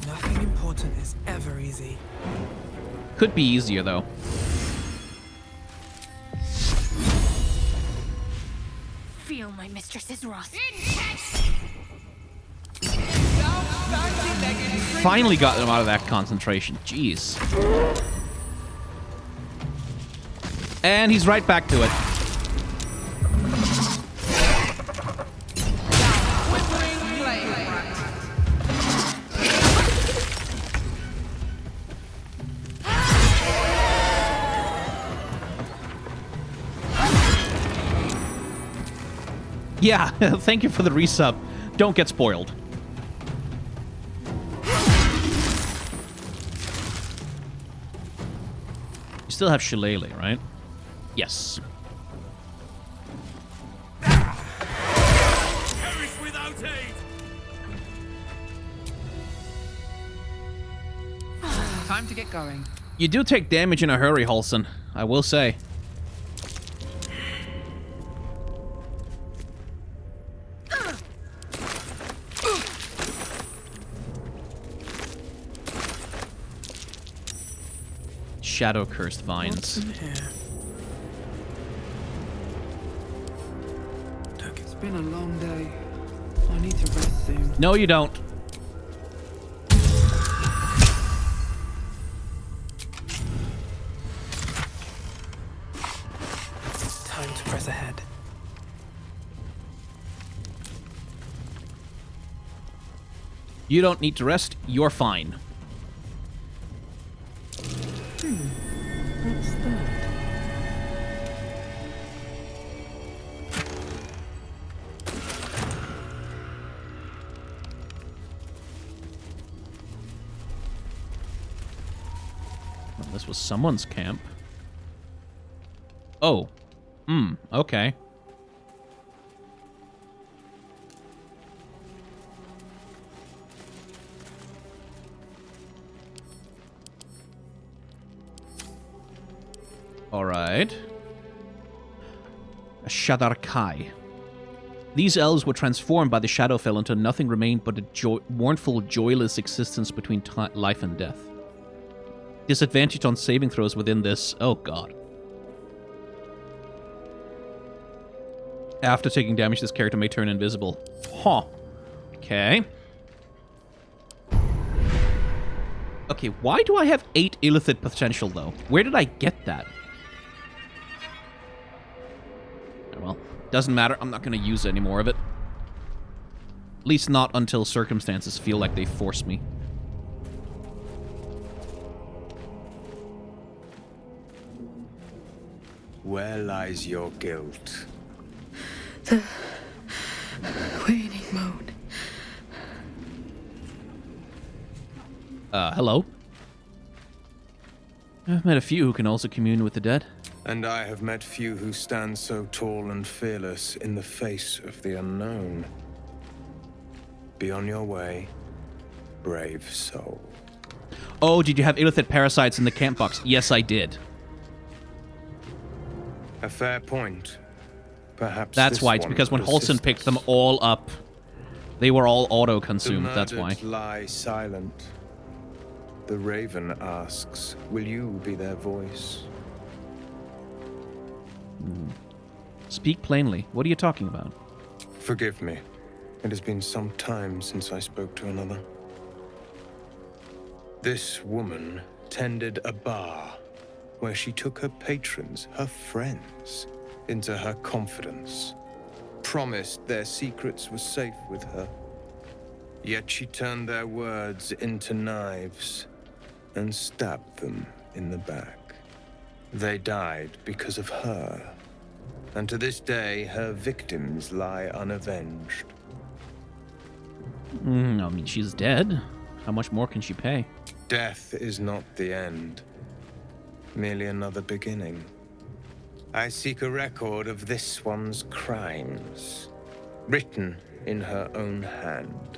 Nothing important is ever easy. Could be easier, though. Feel my mistress's wrath. Finally got them out of that concentration. Jeez. And he's right back to it. Yeah, thank you for the resub. Don't get spoiled. You still have shillelagh, right? Yes. Time to get going. You do take damage in a hurry, Halson. I will say. Shadow cursed vines. Look, it's been a long day. I need to rest soon. No, you don't. Time to press ahead. You don't need to rest. You're fine. What's that? Well, this was someone's camp. Oh. Okay. Alright. A Shadarkai. These elves were transformed by the Shadowfell until nothing remained but a mournful, joyless existence between life and death. Disadvantaged on saving throws within this... Oh, God. After taking damage, this character may turn invisible. Huh. Okay. Okay, why do I have 8 Illithid potential, though? Where did I get that? Well, doesn't matter. I'm not going to use any more of it. At least not until circumstances feel like they force me. Where lies your guilt? The waning moan. Hello? I've met a few who can also commune with the dead. And I have met few who stand so tall and fearless in the face of the unknown. Be on your way, brave soul. Oh, did you have Illithid parasites in the camp box? Yes, I did. A fair point. Perhaps that's why. It's because when Halson picked them all up, they were all auto-consumed. That's why. Lie silent. The raven asks, will you be their voice? Speak plainly. What are you talking about? Forgive me. It has been some time since I spoke to another. This woman tended a bar where she took her patrons, her friends, into her confidence, promised their secrets were safe with her. Yet she turned their words into knives and stabbed them in the back. They died because of her, and to this day her victims lie unavenged. I mean, she's dead. How much more can she pay? Death is not the end, merely another beginning. I seek a record of this one's crimes, written in her own hand.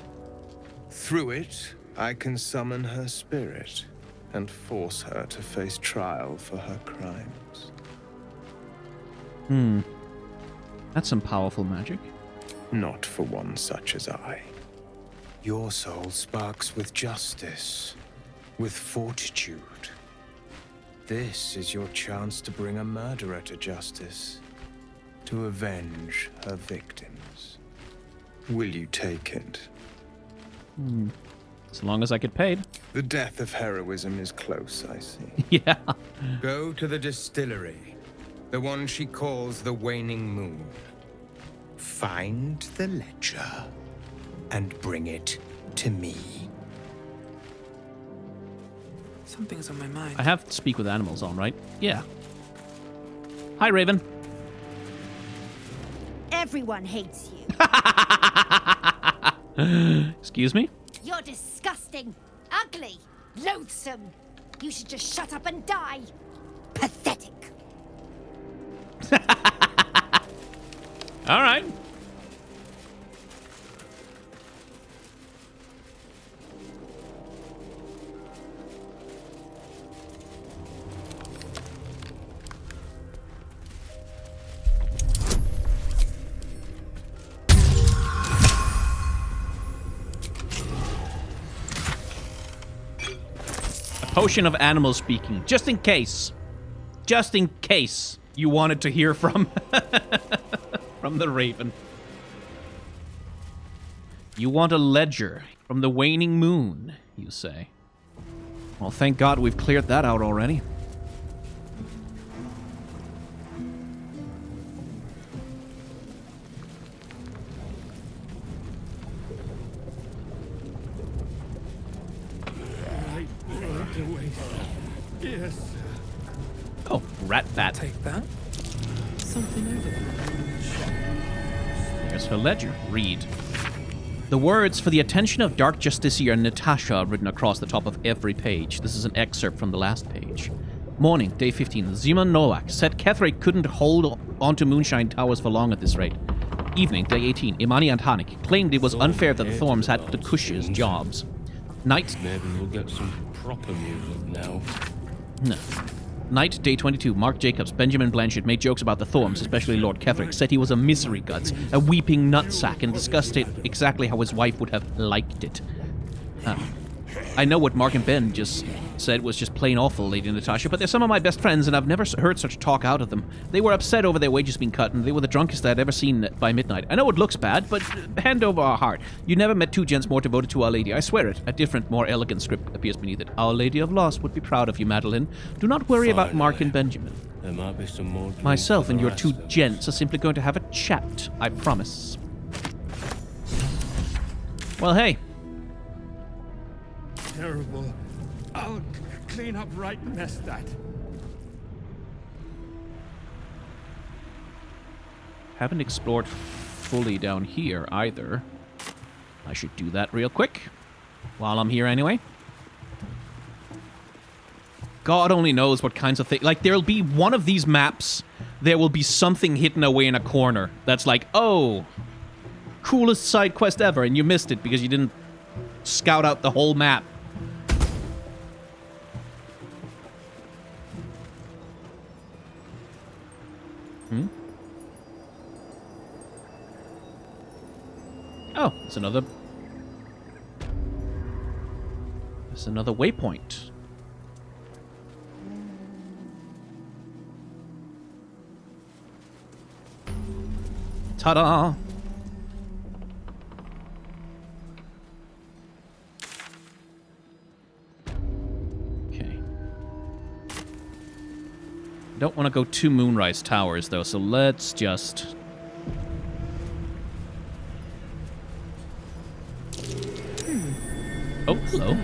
Through it, I can summon her spirit and force her to face trial for her crimes. That's some powerful magic. Not for one such as I. Your soul sparks with justice, with fortitude. This is your chance to bring a murderer to justice, to avenge her victims. Will you take it? As long as I get paid. The death of heroism is close, I see. Yeah. Go to the distillery, the one she calls the Waning Moon. Find the ledger and bring it to me. Something's on my mind. I have to speak with animals on, right? Yeah. Hi, Raven. Everyone hates you. Excuse me? You're disgusting, ugly, loathsome. You should just shut up and die. Pathetic. All right. Potion of animal speaking, just in case. Just in case you wanted to hear from from the Raven. You want a ledger from the Waning Moon, you say. Well, thank God we've cleared that out already. Yes. Oh, rat bat. Take that. Something over there. There's her ledger. Read. The words "for the attention of Dark Justiciar Natasha" are written across the top of every page. This is an excerpt from the last page. Morning, day 15. Zeman Nowak said Ketheric couldn't hold onto Moonshine Towers for long at this rate. Evening, day 18. Imani and Hanik claimed it was unfair that the Thorms had the Cush's jobs. Night. Maybe we'll get some proper music now. No. Night, day 22. Mark Jacobs, Benjamin Blanchett made jokes about the Thorms, especially Lord Ketheric, said he was a misery guts, a weeping nutsack, and discussed it exactly how his wife would have liked it. I know what Mark and Ben just said was just plain awful, Lady Natasha, but they're some of my best friends, and I've never heard such talk out of them. They were upset over their wages being cut, and they were the drunkest I'd ever seen by midnight. I know it looks bad, but hand over our heart. You never met two gents more devoted to Our Lady, I swear it. A different, more elegant script appears beneath it. Our Lady of Lost would be proud of you, Madeline. Do not worry about Mark and Benjamin. There might be some more. Myself and your two gents are simply going to have a chat, I promise. Well, hey. Terrible. I'll clean up right next that. Haven't explored fully down here either. I should do that real quick. While I'm here anyway. God only knows what kinds of things. Like, there'll be one of these maps, there will be something hidden away in a corner that's like, oh, coolest side quest ever, and you missed it because you didn't scout out the whole map. Oh, it's another... It's another waypoint. Ta-da! Okay. Don't want to go to Moonrise Towers, though, so let's just... Oh, hello.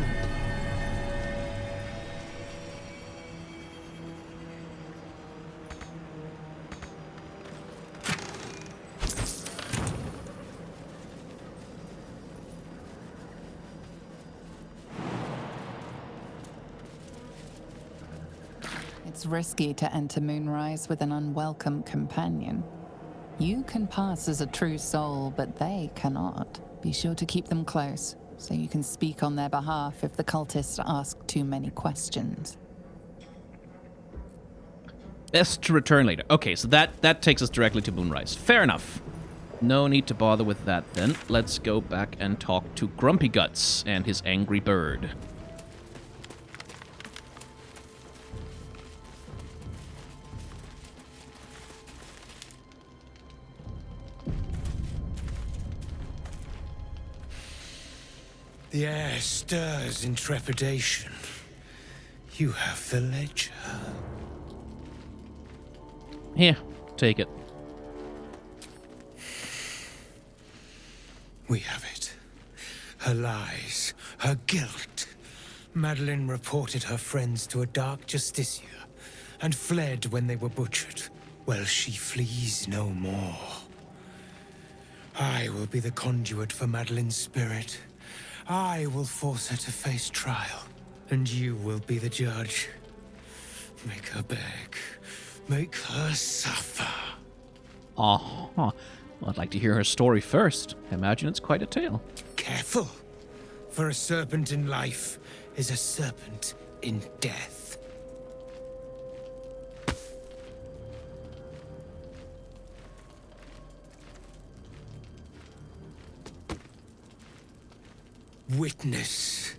It's risky to enter Moonrise with an unwelcome companion. You can pass as a true soul, but they cannot. Be sure to keep them close, so you can speak on their behalf if the cultists ask too many questions. Best to return later. Okay, so that takes us directly to Moonrise. Fair enough. No need to bother with that then. Let's go back and talk to Grumpy Guts and his angry bird. The air stirs in trepidation. You have the ledger. Here, take it. We have it. Her lies, her guilt. Madeline reported her friends to a dark justiciar and fled when they were butchered. Well, she flees no more. I will be the conduit for Madeline's spirit. I will force her to face trial, and you will be the judge. Make her beg. Make her suffer. Oh, well, I'd like to hear her story first. I imagine it's quite a tale. Careful, for a serpent in life is a serpent in death. Witness.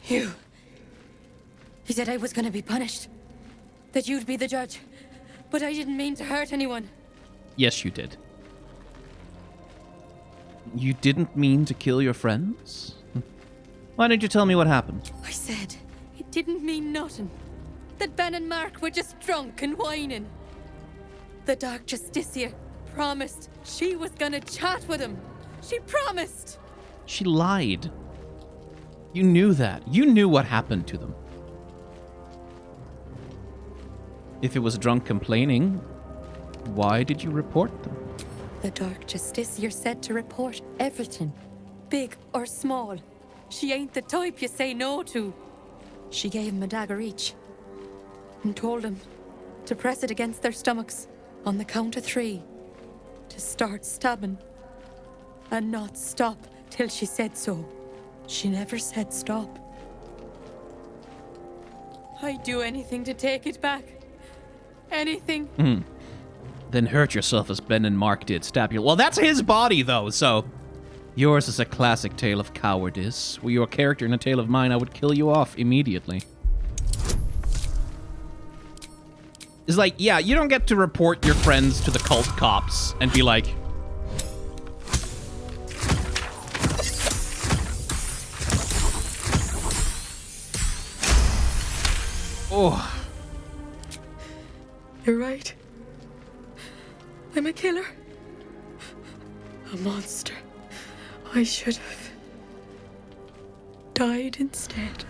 You said I was gonna be punished. That you'd be the judge. But I didn't mean to hurt anyone. Yes, you did. You didn't mean to kill your friends? Why didn't you tell me what happened? I said it didn't mean nothing. That Ben and Mark were just drunk and whining. The Dark Justiciar promised she was gonna chat with him. She promised. She lied. You knew that. You knew what happened to them. If it was drunk complaining, why did you report them? The Dark Justiciar said to report everything, big or small. She ain't the type you say no to. She gave him a dagger each and told him to press it against their stomachs on the count of 3 to start stabbing and not stop till she said so. She never said stop. I'd do anything to take it back. Anything. Then hurt yourself as Ben and Mark did. Stab you. Well, that's his body, though, so... Yours is a classic tale of cowardice. Were you a character in a tale of mine, I would kill you off immediately. It's like, yeah, you don't get to report your friends to the cult cops and be like... Oh... You're right. I'm a killer. A monster. I should have died instead.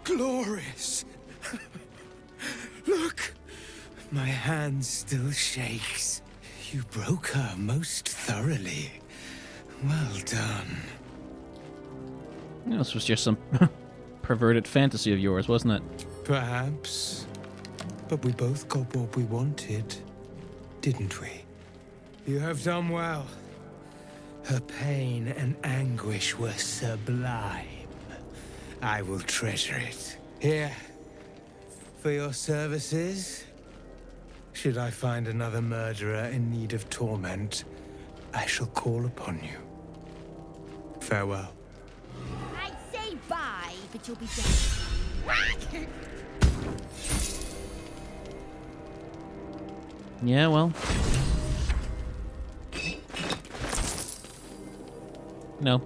Glorious. Look, my hand still shakes. You broke her most thoroughly. Well done. This was just some perverted fantasy of yours, wasn't it? Perhaps. But we both got what we wanted, didn't we? You have done well. Her pain and anguish were sublime. I will treasure it. Here, for your services. Should I find another murderer in need of torment, I shall call upon you. Farewell. I'd say bye, but you'll be dead. Yeah, well... No.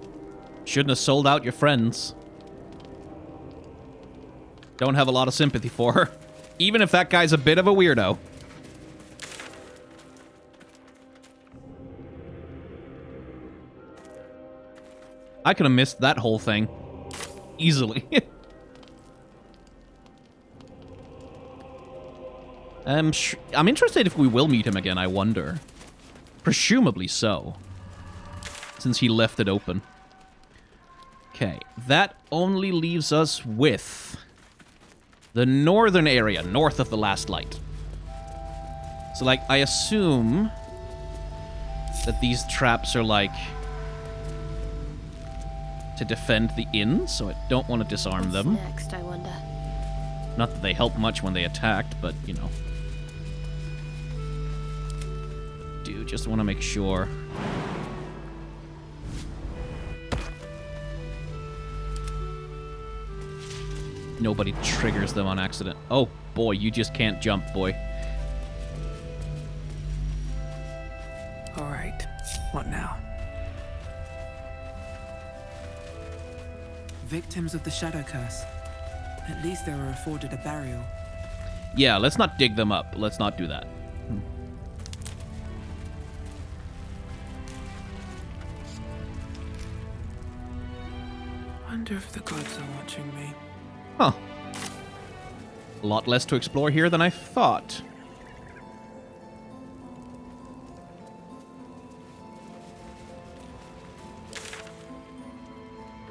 Shouldn't have sold out your friends. Don't have a lot of sympathy for her. Even if that guy's a bit of a weirdo. I could have missed that whole thing. Easily. I'm interested if we will meet him again, I wonder. Presumably so. since he left it open. Okay, that only leaves us with the northern area, north of the last light. So, like, I assume that these traps are, like, to defend the inn, so I don't want to disarm them. Next, I wonder. Not that they help much when they attacked, but, you know. Do just want to make sure. Nobody triggers them on accident. Oh, boy, you just can't jump, boy. Alright, what now? Victims of the Shadow Curse. At least they were afforded a burial. Yeah, let's not dig them up. Let's not do that. Wonder if the gods are watching me. Huh. A lot less to explore here than I thought.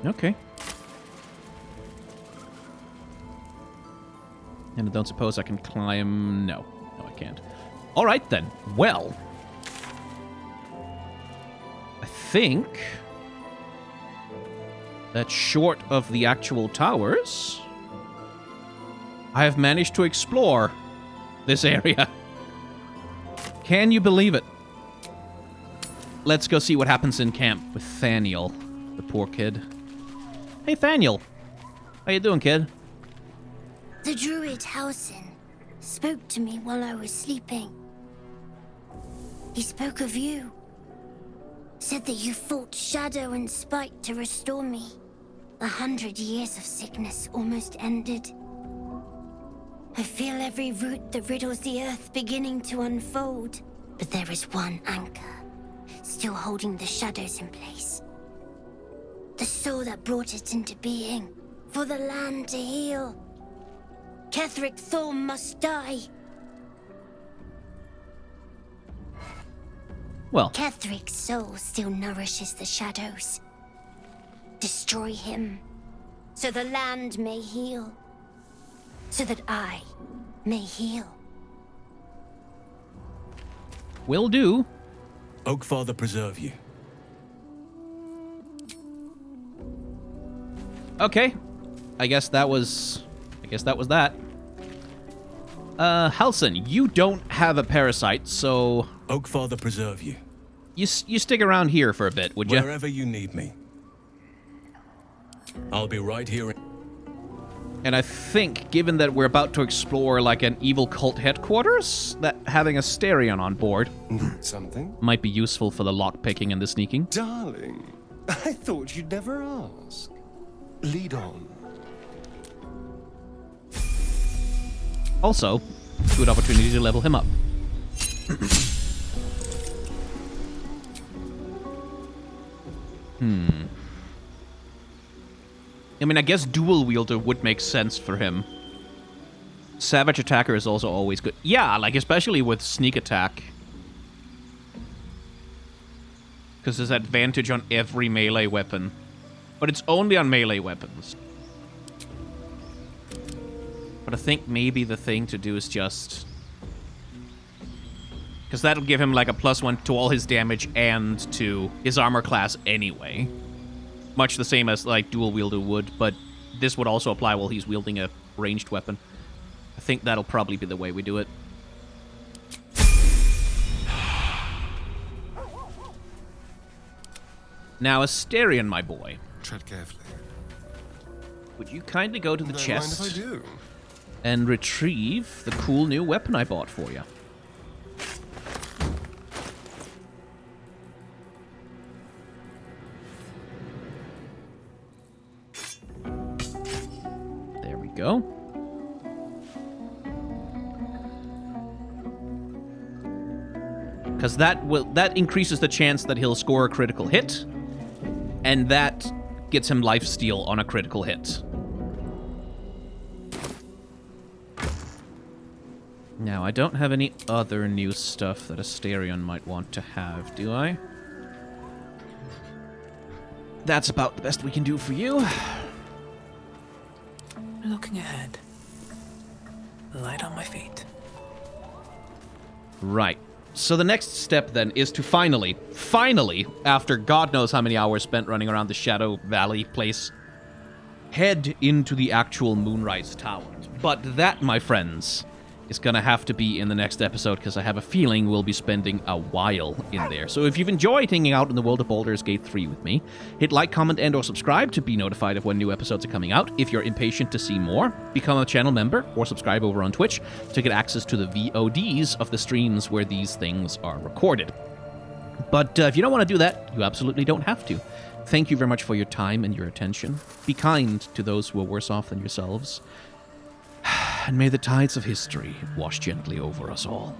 Okay. And I don't suppose I can climb... No. No, I can't. Alright then. Well. I think that short of the actual towers, I have managed to explore this area. Can you believe it? Let's go see what happens in camp with Thaniel, the poor kid. Hey, Thaniel. How you doing, kid? The druid Heun spoke to me while I was sleeping. He spoke of you. Said that you fought shadow and spite to restore me. 100 years of sickness almost ended. I feel every root that riddles the earth beginning to unfold. But there is one anchor, still holding the shadows in place. The soul that brought it into being, for the land to heal. Ketheric Thorm must die. Well, Ketheric's soul still nourishes the shadows. Destroy him, so the land may heal. So that I may heal. Will do. Oakfather preserve you. Okay. I guess that was that. Halson, you don't have a parasite, so... Oakfather preserve you. You stick around here for a bit, would you? Wherever you need me. I'll be right here. And I think, given that we're about to explore, like, an evil cult headquarters, that having a Asterion on board... Something? ...might be useful for the lockpicking and the sneaking. Darling, I thought you'd never ask. Lead on. Also, good opportunity to level him up. I mean, I guess dual wielder would make sense for him. Savage attacker is also always good. Yeah, like especially with sneak attack. Because there's advantage on every melee weapon. But it's only on melee weapons. But I think maybe the thing to do is just... Because that'll give him like a +1 to all his damage and to his armor class anyway. Much the same as like dual wielder would, but this would also apply while he's wielding a ranged weapon. I think that'll probably be the way we do it. Now, Asterion, my boy. Tread carefully. Would you kindly go to the chest mind if I do? and retrieve the cool new weapon I bought for you? There we go. Because that increases the chance that he'll score a critical hit, and that gets him lifesteal on a critical hit. Now, I don't have any other new stuff that Asterion might want to have, do I? that's about the best we can do for you. Looking ahead. Light on my feet. Right. So the next step then is to finally, after God knows how many hours spent running around the Shadow Valley place, head into the actual Moonrise Towers. But that, my friends, is gonna have to be in the next episode, because I have a feeling we'll be spending a while in there. So if you've enjoyed hanging out in the world of Baldur's Gate 3 with me, hit like, comment, and or subscribe to be notified of when new episodes are coming out. If you're impatient to see more, become a channel member or subscribe over on Twitch to get access to the VODs of the streams where these things are recorded. But if you don't want to do that, you absolutely don't have to. Thank you very much for your time and your attention. Be kind to those who are worse off than yourselves. And may the tides of history wash gently over us all.